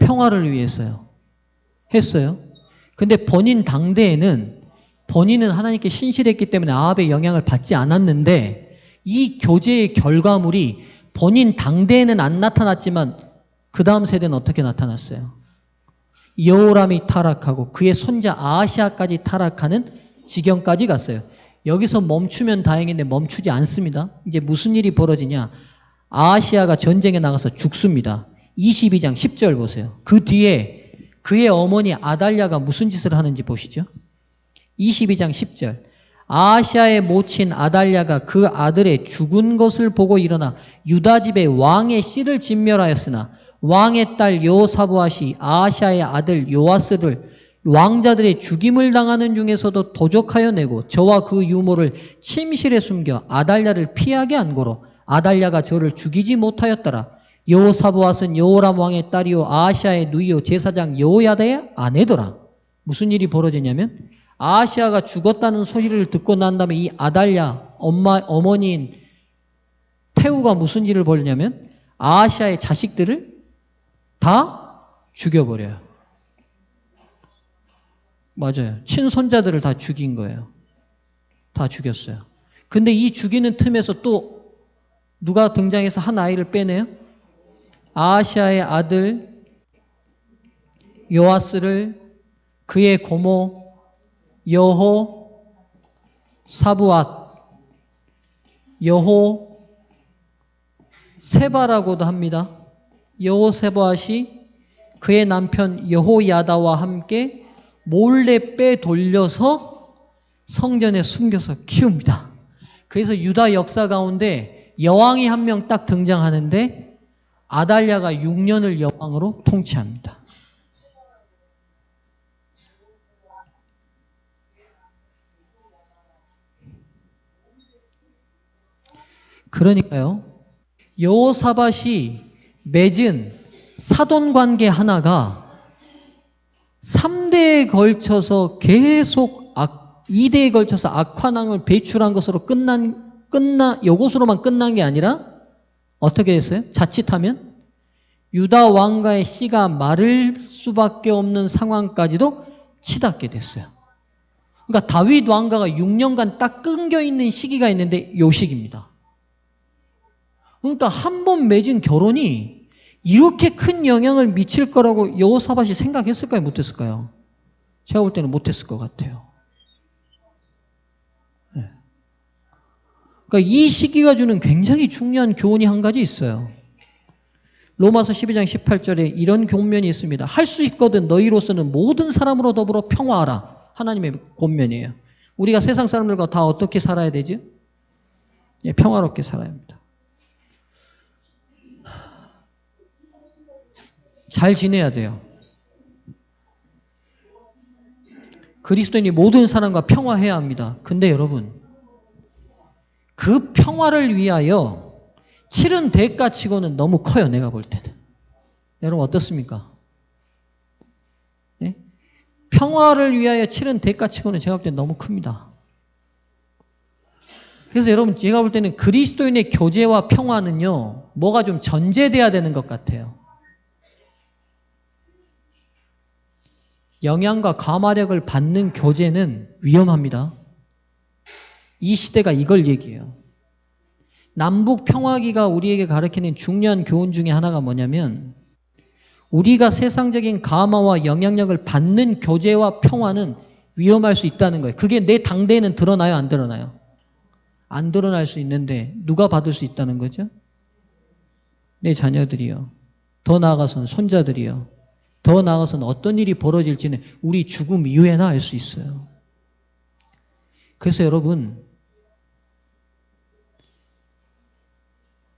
평화를 위해서요. 했어요. 근데 본인 당대에는 본인은 하나님께 신실했기 때문에 아합의 영향을 받지 않았는데 이 교제의 결과물이 본인 당대에는 안 나타났지만 그 다음 세대는 어떻게 나타났어요? 여호람이 타락하고 그의 손자 아하시아까지 타락하는 지경까지 갔어요. 여기서 멈추면 다행인데 멈추지 않습니다. 이제 무슨 일이 벌어지냐? 아하시아가 전쟁에 나가서 죽습니다. 22장 10절 보세요. 그 뒤에 그의 어머니 아달랴가 무슨 짓을 하는지 보시죠. 22장 10절. 아하시아의 모친 아달랴가 그 아들의 죽은 것을 보고 일어나 유다 집의 왕의 씨를 진멸하였으나 왕의 딸 여호사밧이 아하시아의 아들 요아스를 왕자들의 죽임을 당하는 중에서도 도적하여 내고 저와 그 유모를 침실에 숨겨 아달랴를 피하게 한 고로 아달랴가 저를 죽이지 못하였더라. 여호사밧은 여호람 왕의 딸이요 아하시아의 누이요 제사장 여호야다의 아내더라. 무슨 일이 벌어지냐면 아하시아가 죽었다는 소리를 듣고 난 다음에 이 아달랴 어머니인 태우가 무슨 일을 벌이냐면 아하시아의 자식들을 다 죽여버려요. 맞아요. 친손자들을 다 죽인 거예요. 다 죽였어요. 근데 이 죽이는 틈에서 또 누가 등장해서 한 아이를 빼내요? 아하시아의 아들 요아스를 그의 고모 여호사밧 여호세바라고도 합니다. 여호세바이 그의 남편 여호야다와 함께 몰래 빼돌려서 성전에 숨겨서 키웁니다. 그래서 유다 역사 가운데 여왕이 한 명 딱 등장하는데 아달랴가 6년을 여왕으로 통치합니다. 그러니까요. 여호사밧이 맺은 사돈관계 하나가 3대에 걸쳐서 계속 2대에 걸쳐서 악환왕을 배출한 것으로 요것으로만 끝난 게 아니라 어떻게 됐어요? 자칫하면 유다 왕가의 씨가 마를 수밖에 없는 상황까지도 치닫게 됐어요. 그러니까 다윗 왕가가 6년간 딱 끊겨 있는 시기가 있는데 요 시기입니다. 그러니까 한 번 맺은 결혼이 이렇게 큰 영향을 미칠 거라고 여호사밧이 생각했을까요? 못했을까요? 제가 볼 때는 못했을 것 같아요. 네. 그러니까 이 시기가 주는 굉장히 중요한 교훈이 한 가지 있어요. 로마서 12장 18절에 이런 교훈면이 있습니다. 할 수 있거든 너희로서는 모든 사람으로 더불어 평화하라. 하나님의 권면이에요. 우리가 세상 사람들과 다 어떻게 살아야 되지? 예, 평화롭게 살아야 합니다. 잘 지내야 돼요. 그리스도인이 모든 사람과 평화해야 합니다. 근데 여러분, 그 평화를 위하여 치른 대가치고는 너무 커요. 내가 볼 때는. 여러분 어떻습니까? 네? 평화를 위하여 치른 대가치고는 제가 볼 때는 너무 큽니다. 그래서 여러분 제가 볼 때는 그리스도인의 교제와 평화는요. 뭐가 좀 전제돼야 되는 것 같아요. 영향과 감화력을 받는 교제는 위험합니다. 이 시대가 이걸 얘기해요. 남북 평화기가 우리에게 가르치는 중요한 교훈 중에 하나가 뭐냐면 우리가 세상적인 감화와 영향력을 받는 교제와 평화는 위험할 수 있다는 거예요. 그게 내 당대에는 드러나요? 안 드러나요? 안 드러날 수 있는데 누가 받을 수 있다는 거죠? 내 자녀들이요. 더 나아가서는 손자들이요. 더 나아가서는 어떤 일이 벌어질지는 우리 죽음 이후에나 알 수 있어요. 그래서 여러분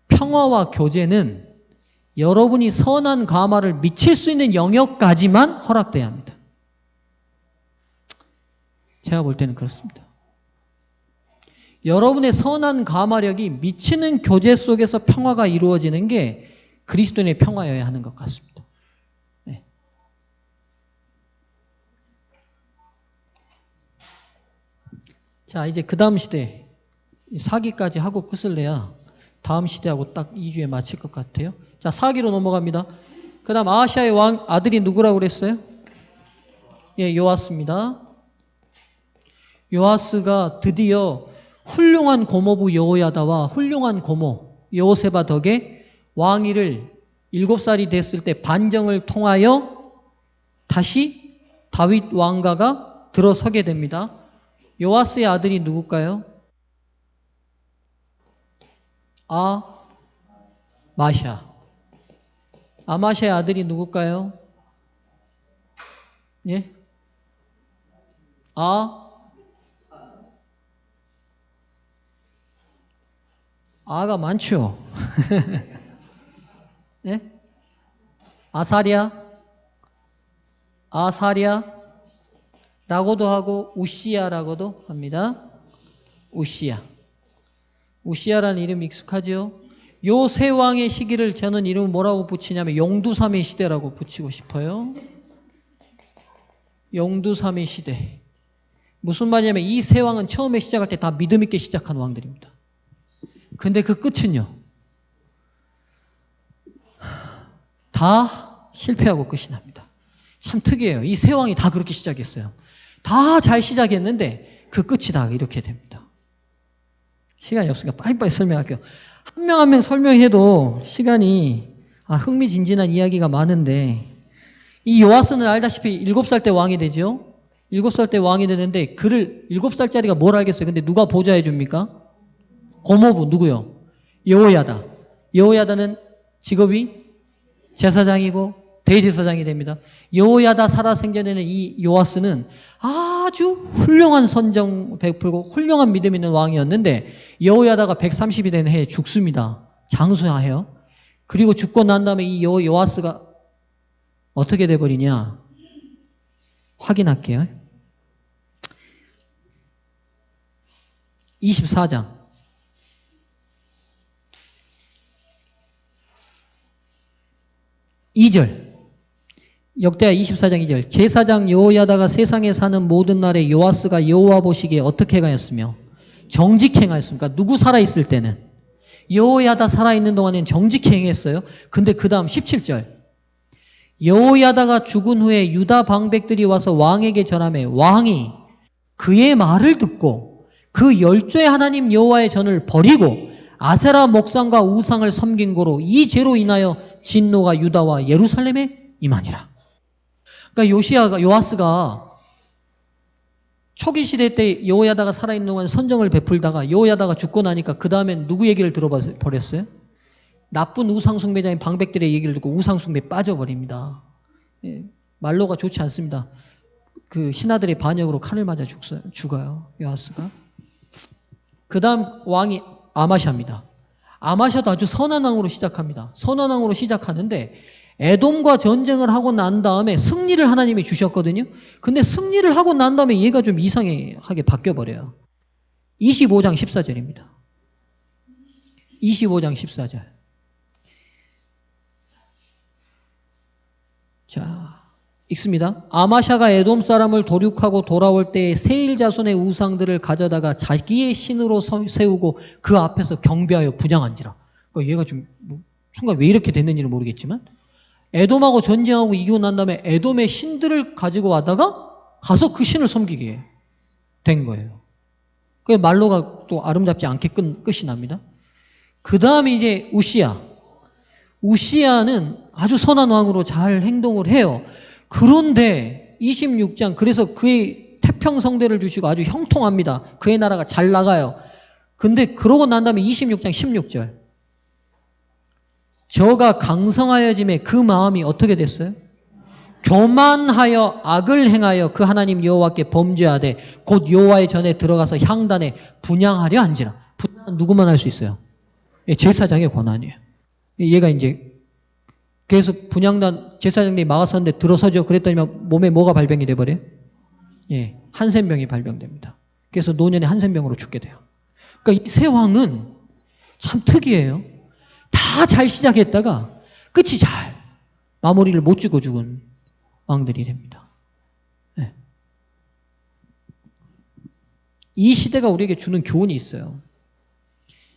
평화와 교제는 여러분이 선한 감화를 미칠 수 있는 영역까지만 허락돼야 합니다. 제가 볼 때는 그렇습니다. 여러분의 선한 감화력이 미치는 교제 속에서 평화가 이루어지는 게 그리스도인의 평화여야 하는 것 같습니다. 네. 자, 이제 그 다음 시대 사기까지 하고 끝을 내야 다음 시대하고 딱 2주에 마칠 것 같아요. 자, 사기로 넘어갑니다. 그 다음 아하시아의 왕 아들이 누구라고 그랬어요? 예, 요아스입니다. 요아스가 드디어 훌륭한 고모부 여호야다와 훌륭한 고모 여호세바 덕에 왕위를 7살이 됐을 때 반정을 통하여 다시 다윗 왕가가 들어서게 됩니다. 요아스의 아들이 누굴까요? 아마샤. 아마샤의 아들이 누굴까요? 예? 아가 많죠. 예? 아사랴라고도 하고 우시야라고도 합니다. 우시야라는 이름 익숙하죠? 요 세 왕의 시기를 저는 이름을 뭐라고 붙이냐면 용두삼의 시대라고 붙이고 싶어요. 용두삼의 시대. 무슨 말이냐면 이 세 왕은 처음에 시작할 때 다 믿음 있게 시작한 왕들입니다. 근데 그 끝은요. 다 실패하고 끝이 납니다. 참 특이해요. 이 세 왕이 다 그렇게 시작했어요. 다 잘 시작했는데 그 끝이 다 이렇게 됩니다. 시간이 없으니까 빨리빨리 설명할게요. 한 명 한 명 설명해도 시간이 흥미진진한 이야기가 많은데 이 요아스는 알다시피 7살 때 왕이 되죠. 7살 때 왕이 되는데 그를 7살짜리가 뭘 알겠어요. 근데 누가 보좌해 줍니까? 고모부 누구요? 여호야다. 여호야다는 직업이 제사장이고 대제사장이 됩니다. 여호야다 살아생전에는 이 요아스는 아주 훌륭한 선정 베풀고 훌륭한 믿음 있는 왕이었는데 여호야다가 130이 된 해에 죽습니다. 장수하여. 그리고 죽고 난 다음에 이 요아스가 어떻게 돼버리냐? 확인할게요. 24장. 2절. 역대하 24장 2절. 제사장 여호야다가 세상에 사는 모든 날에 요아스가 여호와 보시기에 어떻게 행하였으며 정직히 행하였습니까? 누구 살아있을 때는? 여호야다 살아있는 동안에는 정직히 행했어요. 근데 그 다음 17절. 여호야다가 죽은 후에 유다 방백들이 와서 왕에게 전하매 왕이 그의 말을 듣고 그 열조의 하나님 여호와의 전을 버리고 아세라 목상과 우상을 섬긴 고로 이 죄로 인하여 진노가 유다와 예루살렘에 임하니라. 그러니까 요아스가 초기 시대 때 여호야다가 살아있는 동안 선정을 베풀다가 여호야다가 죽고 나니까 그 다음엔 누구 얘기를 들어버렸어요? 나쁜 우상숭배자인 방백들의 얘기를 듣고 우상숭배에 빠져버립니다. 예, 말로가 좋지 않습니다. 그 신하들의 반역으로 칼을 맞아 죽어요. 요아스가. 그 다음 왕이 아마샤입니다. 아마샤도 아주 선한 왕으로 시작합니다. 선한 왕으로 시작하는데 에돔과 전쟁을 하고 난 다음에 승리를 하나님이 주셨거든요. 근데 승리를 하고 난 다음에 얘가 좀 이상하게 바뀌어버려요. 25장 14절입니다. 25장 14절. 자, 읽습니다. 아마샤가 에돔 사람을 도륙하고 돌아올 때에 세일 자손의 우상들을 가져다가 자기의 신으로 세우고 그 앞에서 경배하여 분향한지라. 그러니까 얘가 좀 순간 왜 이렇게 됐는지는 모르겠지만 에돔하고 전쟁하고 이기고 난 다음에 에돔의 신들을 가지고 와다가 가서 그 신을 섬기게 된 거예요. 그 말로가 또 아름답지 않게 끝이 납니다. 그 다음에 이제 우시야는 아주 선한 왕으로 잘 행동을 해요. 그런데 26장 그래서 그의 태평성대를 주시고 아주 형통합니다. 그의 나라가 잘 나가요. 근데 그러고 난 다음에 26장 16절 저가 강성하여짐에 그 마음이 어떻게 됐어요? 교만하여 악을 행하여 그 하나님 여호와께 범죄하되 곧 여호와의 전에 들어가서 향단에 분향하려 한지라. 분향은 누구만 할 수 있어요? 제사장의 권한이에요. 얘가 이제 그래서 분향단 제사장들이 막았었는데 들어서죠. 그랬더니 몸에 뭐가 발병이 돼버려요? 예, 한센병이 발병됩니다. 그래서 노년에 한센병으로 죽게 돼요. 그러니까 이 세 왕은 참 특이해요. 다 잘 시작했다가 끝이 잘 마무리를 못 지고 죽은 왕들이 됩니다. 네. 이 시대가 우리에게 주는 교훈이 있어요.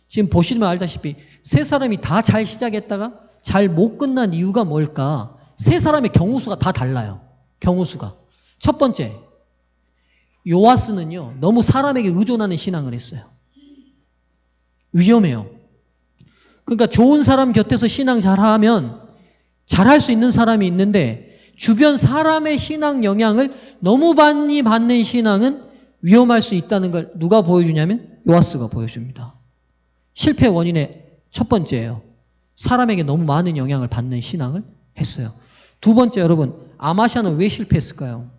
지금 보시면 알다시피 세 사람이 다 잘 시작했다가 잘 못 끝난 이유가 뭘까? 세 사람의 경우수가 다 달라요. 경우수가. 첫 번째, 요아스는요 너무 사람에게 의존하는 신앙을 했어요. 위험해요. 그러니까 좋은 사람 곁에서 신앙 잘하면 잘할 수 있는 사람이 있는데 주변 사람의 신앙 영향을 너무 많이 받는 신앙은 위험할 수 있다는 걸 누가 보여주냐면 요아스가 보여줍니다. 실패 원인의 첫 번째예요. 사람에게 너무 많은 영향을 받는 신앙을 했어요. 두 번째 여러분 아마샤는 왜 실패했을까요?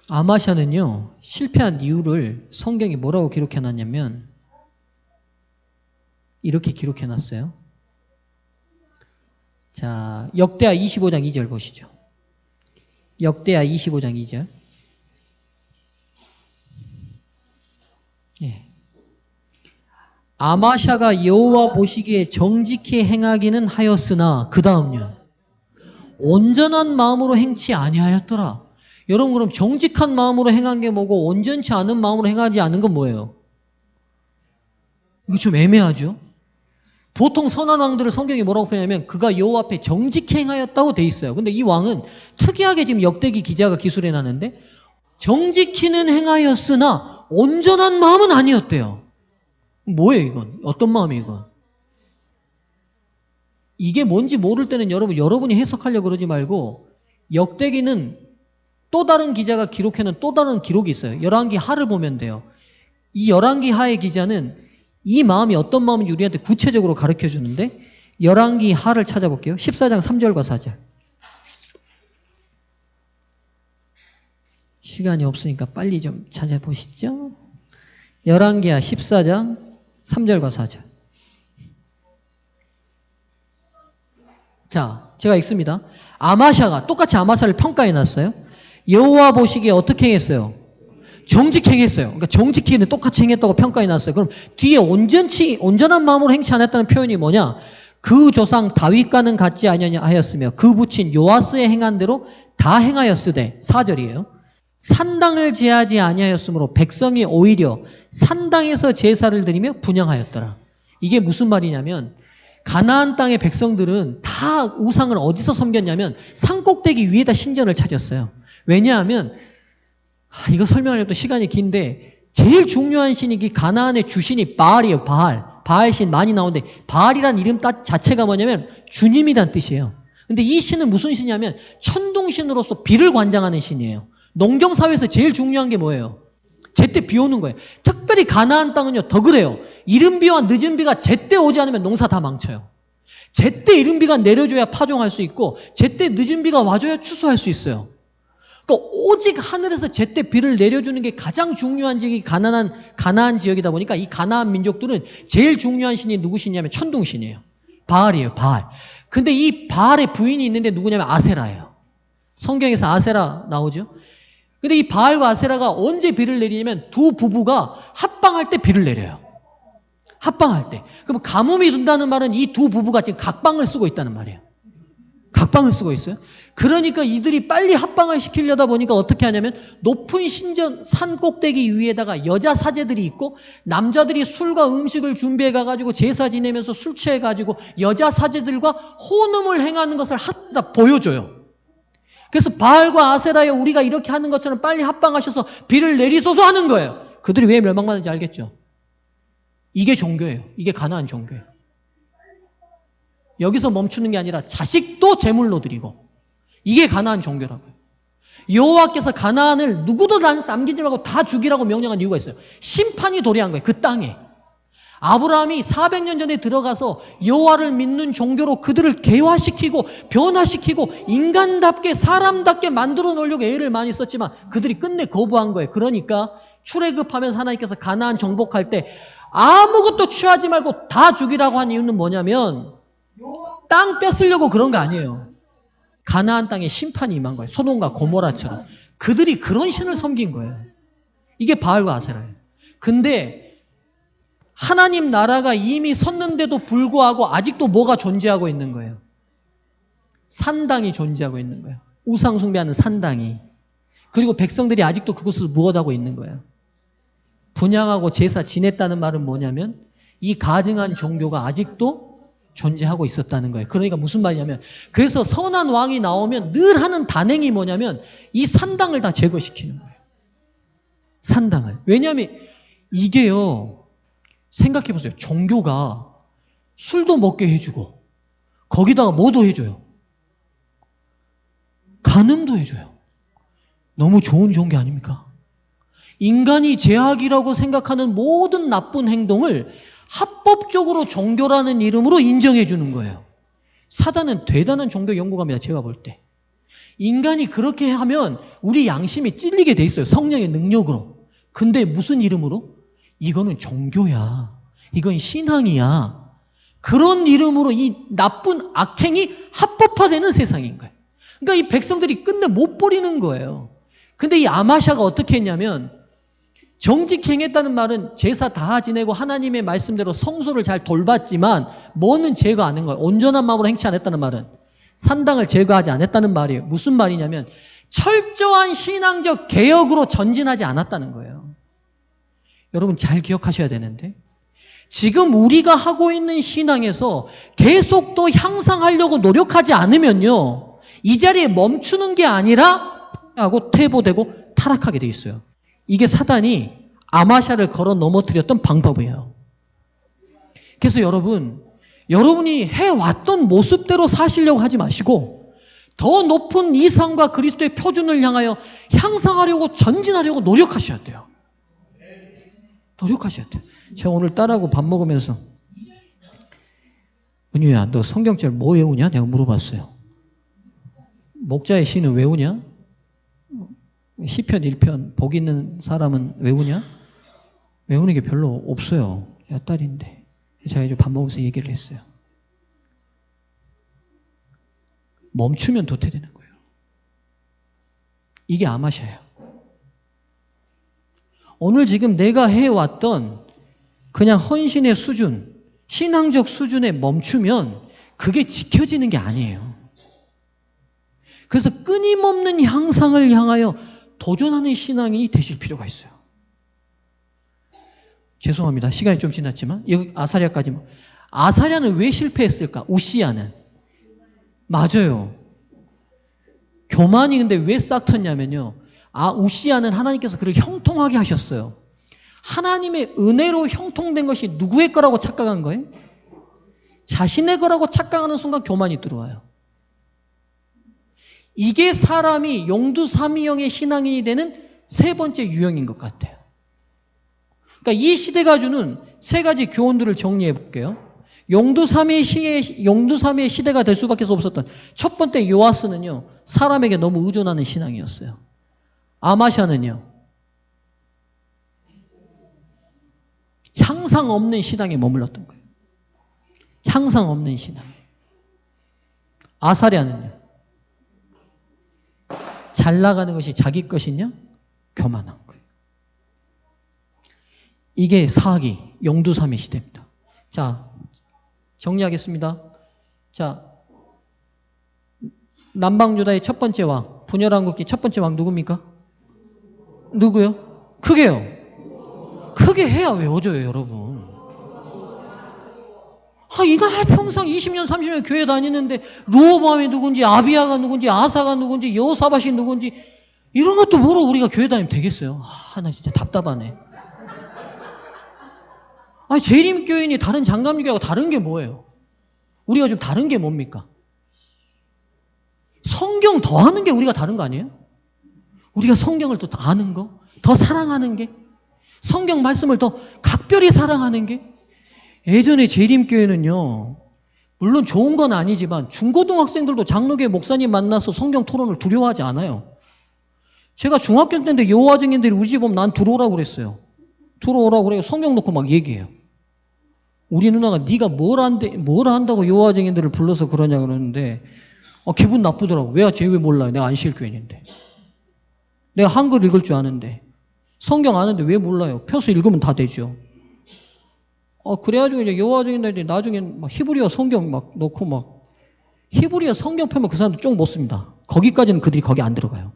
아마샤는요 실패한 이유를 성경이 뭐라고 기록해놨냐면 이렇게 기록해놨어요. 자, 역대하 25장 2절 보시죠. 역대하 25장 2절. 예. 아마샤가 여호와 보시기에 정직히 행하기는 하였으나 그 다음요. 온전한 마음으로 행치 아니하였더라. 여러분 그럼 정직한 마음으로 행한 게 뭐고 온전치 않은 마음으로 행하지 않은 건 뭐예요? 이거 좀 애매하죠? 보통 선한 왕들을 성경이 뭐라고 표현하냐면 그가 여호와 앞에 정직히 행하였다고 돼 있어요. 근데 이 왕은 특이하게 지금 역대기 기자가 기술해 놨는데 정직히는 행하였으나 온전한 마음은 아니었대요. 뭐예요 이건? 어떤 마음이에요 이건? 이게 뭔지 모를 때는 여러분이 해석하려고 그러지 말고 역대기는 또 다른 기자가 기록해놓은 또 다른 기록이 있어요. 열왕기 하를 보면 돼요. 이 열왕기 하의 기자는 이 마음이 어떤 마음인지 우리한테 구체적으로 가르쳐 주는데 열왕기 하를 찾아볼게요. 14장 3절과 4절. 시간이 없으니까 빨리 좀 찾아보시죠. 열왕기하 14장 3절과 4절. 자, 제가 읽습니다. 아마샤가 똑같이 아마샤를 평가해 놨어요. 여호와 보시기에 어떻게 행했어요? 정직히 행했어요. 그러니까 정직히는 똑같이 행했다고 평가해 놨어요. 그럼 뒤에 온전한 마음으로 행치 않았다는 표현이 뭐냐? 그 조상 다윗과는 같지 아니하였으며 그 부친 요아스의 행한 대로 다 행하였으되 4절이에요. 산당을 제하지 아니하였으므로 백성이 오히려 산당에서 제사를 드리며 분향하였더라. 이게 무슨 말이냐면 가나안 땅의 백성들은 다 우상을 어디서 섬겼냐면 산꼭대기 위에다 신전을 차렸어요. 왜냐하면 이거 설명하려면 또 시간이 긴데 제일 중요한 신이 이 가나안의 주신이 바알이에요. 바알 신 많이 나오는데 바알이란 이름 자체가 뭐냐면 주님이란 뜻이에요. 근데 이 신은 무슨 신이냐면 천둥신으로서 비를 관장하는 신이에요. 농경사회에서 제일 중요한 게 뭐예요? 제때 비 오는 거예요. 특별히 가나안 땅은요 더 그래요. 이른 비와 늦은 비가 제때 오지 않으면 농사 다 망쳐요. 제때 이른 비가 내려줘야 파종할 수 있고 제때 늦은 비가 와줘야 추수할 수 있어요. 그러니까 오직 하늘에서 제때 비를 내려주는 게 가장 중요한 지역이 가나안 지역이다 보니까 이 가나안 민족들은 제일 중요한 신이 누구시냐면 천둥신이에요. 바알이에요. 바알. 근데 이 바알의 부인이 있는데 누구냐면 아세라예요. 성경에서 아세라 나오죠. 근데 이 바알과 아세라가 언제 비를 내리냐면 두 부부가 합방할 때 비를 내려요. 합방할 때. 그럼 가뭄이 든다는 말은 이 두 부부가 지금 각방을 쓰고 있다는 말이에요. 각방을 쓰고 있어요. 그러니까 이들이 빨리 합방을 시키려다 보니까 어떻게 하냐면 높은 신전 산 꼭대기 위에다가 여자 사제들이 있고 남자들이 술과 음식을 준비해 가지고 제사 지내면서 술 취해 가지고 여자 사제들과 혼음을 행하는 것을 하다 보여줘요. 그래서 바알과 아세라여 우리가 이렇게 하는 것처럼 빨리 합방하셔서 비를 내리소서 하는 거예요. 그들이 왜 멸망받는지 알겠죠? 이게 종교예요. 이게 가나안 종교예요. 여기서 멈추는 게 아니라 자식도 제물로 드리고 이게 가나안 종교라고요. 여호와께서 가나안을 누구도 남기지 말고 다 죽이라고 명령한 이유가 있어요. 심판이 도래한 거예요. 그 땅에. 아브라함이 400년 전에 들어가서 여호와를 믿는 종교로 그들을 개화시키고 변화시키고 인간답게 사람답게 만들어 놓으려고 애를 많이 썼지만 그들이 끝내 거부한 거예요. 그러니까 출애굽하면서 하나님께서 가나안 정복할 때 아무것도 취하지 말고 다 죽이라고 한 이유는 뭐냐면 땅 뺏으려고 그런 거 아니에요. 가나안 땅에 심판이 임한 거예요. 소돔과 고모라처럼. 그들이 그런 신을 섬긴 거예요. 이게 바알과 아세라예요. 근데 하나님 나라가 이미 섰는데도 불구하고 아직도 뭐가 존재하고 있는 거예요? 산당이 존재하고 있는 거예요. 우상 숭배하는 산당이. 그리고 백성들이 아직도 그것을 무엇하고 있는 거예요? 분향하고 제사 지냈다는 말은 뭐냐면 이 가증한 종교가 아직도 존재하고 있었다는 거예요. 그러니까 무슨 말이냐면 그래서 선한 왕이 나오면 늘 하는 단행이 뭐냐면 이 산당을 다 제거시키는 거예요. 산당을. 왜냐하면 이게요. 생각해 보세요. 종교가 술도 먹게 해주고 거기다가 뭐도 해줘요. 간음도 해줘요. 너무 좋은 종교 아닙니까? 인간이 죄악이라고 생각하는 모든 나쁜 행동을 합법적으로 종교라는 이름으로 인정해 주는 거예요. 사단은 대단한 종교 연구가입니다. 제가 볼 때. 인간이 그렇게 하면 우리 양심이 찔리게 돼 있어요. 성령의 능력으로. 근데 무슨 이름으로? 이거는 종교야. 이건 신앙이야. 그런 이름으로 이 나쁜 악행이 합법화되는 세상인 거예요. 그러니까 이 백성들이 끝내 못 버리는 거예요. 근데 이 아마샤가 어떻게 했냐면 정직히 행했다는 말은 제사 다 지내고 하나님의 말씀대로 성소를 잘 돌봤지만 뭐는 제거 안 한 거예요. 온전한 마음으로 행치 않았다는 말은 산당을 제거하지 않았다는 말이에요. 무슨 말이냐면 철저한 신앙적 개혁으로 전진하지 않았다는 거예요. 여러분 잘 기억하셔야 되는데 지금 우리가 하고 있는 신앙에서 계속 또 향상하려고 노력하지 않으면요. 이 자리에 멈추는 게 아니라 하고 퇴보되고 타락하게 돼 있어요. 이게 사단이 아마샤를 걸어 넘어뜨렸던 방법이에요. 그래서 여러분이 해왔던 모습대로 사시려고 하지 마시고 더 높은 이상과 그리스도의 표준을 향하여 향상하려고 전진하려고 노력하셔야 돼요. 노력하셔야 돼요. 제가 오늘 딸하고 밥 먹으면서 은유야 너 성경절 뭐 외우냐? 내가 물어봤어요. 목자의 시는 외우냐? 시편 1편 복 있는 사람은 외우냐? 외우는 게 별로 없어요. 야 딸인데. 제가 이제 밥 먹으면서 얘기를 했어요. 멈추면 도태되는 거예요. 이게 아마샤예요. 오늘 지금 내가 해왔던 그냥 헌신의 수준, 신앙적 수준에 멈추면 그게 지켜지는 게 아니에요. 그래서 끊임없는 향상을 향하여 도전하는 신앙이 되실 필요가 있어요. 죄송합니다. 시간이 좀 지났지만 여기 아사랴까지만. 아사랴는 왜 실패했을까? 우시야는. 맞아요. 교만이 근데 왜 싹 텄냐면요. 우시아는 하나님께서 그를 형통하게 하셨어요. 하나님의 은혜로 형통된 것이 누구의 거라고 착각한 거예요? 자신의 거라고 착각하는 순간 교만이 들어와요. 이게 사람이 용두삼위형의 신앙인이 되는 세 번째 유형인 것 같아요. 그러니까 이 시대가 주는 세 가지 교훈들을 정리해 볼게요. 용두삼위의 시대가 될 수밖에 없었던 첫 번째 요아스는요, 사람에게 너무 의존하는 신앙이었어요. 아마샤는요, 향상 없는 신앙에 머물렀던 거예요. 향상 없는 신앙. 아사랴는요, 잘 나가는 것이 자기 것이냐? 교만한 거예요. 이게 사기, 용두삼위 시대입니다. 자, 정리하겠습니다. 자, 남방유다의 첫 번째 왕, 분열한 국기 첫 번째 왕 누굽니까? 누구요? 크게요. 크게 해야 외워져요, 여러분. 이날 평생 20년, 30년 교회 다니는데 르호보암이 누군지, 아비야가 누군지, 아사가 누군지, 여호사밧이 누군지 이런 것도 모르고 우리가 교회 다니면 되겠어요? 나 진짜 답답하네. 재림교인이 다른 장감교회하고 다른 게 뭐예요? 우리가 좀 다른 게 뭡니까? 성경 더 하는 게 우리가 다른 거 아니에요? 우리가 성경을 또 아는 거, 더 사랑하는 게, 성경 말씀을 더 각별히 사랑하는 게. 예전에 재림교회는요, 물론 좋은 건 아니지만 중고등학생들도 장로교회 목사님 만나서 성경 토론을 두려워하지 않아요. 제가 중학교 때인데 여호와 증인들이 우리 집 오면 난 들어오라고 그랬어요. 들어오라고 그래요. 성경 놓고 막 얘기해요. 우리 누나가 네가 뭘 한다고 여호와 증인들을 불러서 그러냐 그러는데 기분 나쁘더라고. 쟤 왜 몰라요? 내가 안식교인인데. 내가 한글 읽을 줄 아는데. 성경 아는데 왜 몰라요? 펴서 읽으면 다 되죠. 그래가지고 이제 여호와 증인들이 나중엔 막 히브리어 성경 막 넣고 막 히브리어 성경 펴면 그 사람들 쪽 못 씁니다. 거기까지는 그들이 거기 안 들어가요.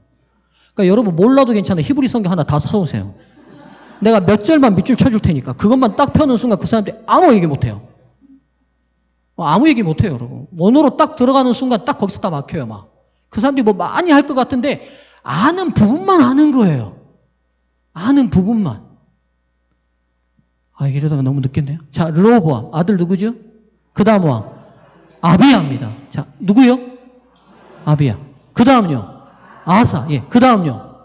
그러니까 여러분 몰라도 괜찮아요. 히브리 성경 하나 다 사오세요. 내가 몇 절만 밑줄 쳐줄 테니까 그것만 딱 펴는 순간 그 사람들이 아무 얘기 못해요. 아무 얘기 못해요, 여러분. 원어로 딱 들어가는 순간 딱 거기서 딱 막혀요, 막. 그 사람들이 뭐 많이 할 것 같은데 아는 부분만 아는 거예요. 아는 부분만. 이러다가 너무 늦겠네요. 자, 르호보암 아들 누구죠? 그 다음 왕 아비야입니다. 자, 누구요? 아비야. 그 다음요? 아사. 예. 그 다음요?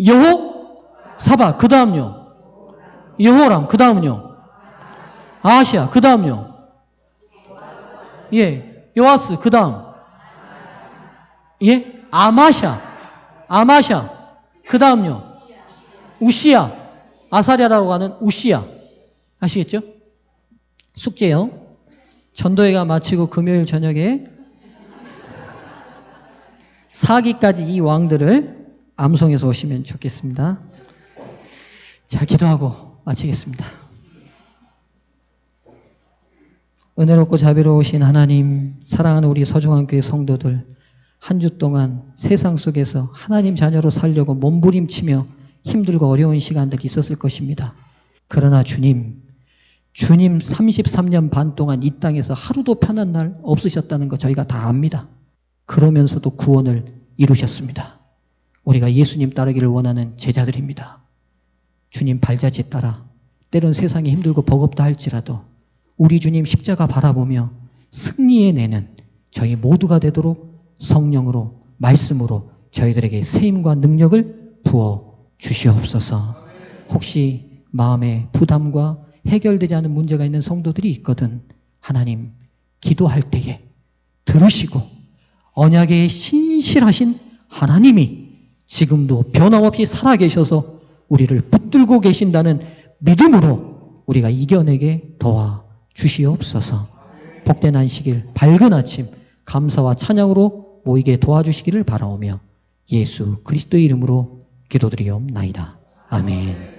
여호사밧. 그 다음요? 여호람. 그 다음요? 아시아. 그 다음요? 예. 요아스. 그 다음? 예. 아마샤. 그 다음요? 우시야. 아사랴라고 하는 우시야. 아시겠죠? 숙제요. 전도회가 마치고 금요일 저녁에 4기까지 이 왕들을 암송해서 오시면 좋겠습니다. 자, 기도하고 마치겠습니다. 은혜롭고 자비로우신 하나님, 사랑하는 우리 서중한 교회 성도들, 한 주 동안 세상 속에서 하나님 자녀로 살려고 몸부림치며 힘들고 어려운 시간들이 있었을 것입니다. 그러나 주님 33년 반 동안 이 땅에서 하루도 편한 날 없으셨다는 거 저희가 다 압니다. 그러면서도 구원을 이루셨습니다. 우리가 예수님 따르기를 원하는 제자들입니다. 주님 발자취 따라 때론 세상이 힘들고 버겁다 할지라도 우리 주님 십자가 바라보며 승리해 내는 저희 모두가 되도록 성령으로 말씀으로 저희들에게 세임과 능력을 부어 주시옵소서. 혹시 마음에 부담과 해결되지 않은 문제가 있는 성도들이 있거든 하나님 기도할 때에 들으시고 언약의 신실하신 하나님이 지금도 변함없이 살아계셔서 우리를 붙들고 계신다는 믿음으로 우리가 이겨내게 도와주시옵소서. 복된 안식일 밝은 아침 감사와 찬양으로 모이게 도와주시기를 바라오며 예수 그리스도의 이름으로 기도드리옵나이다. 아멘.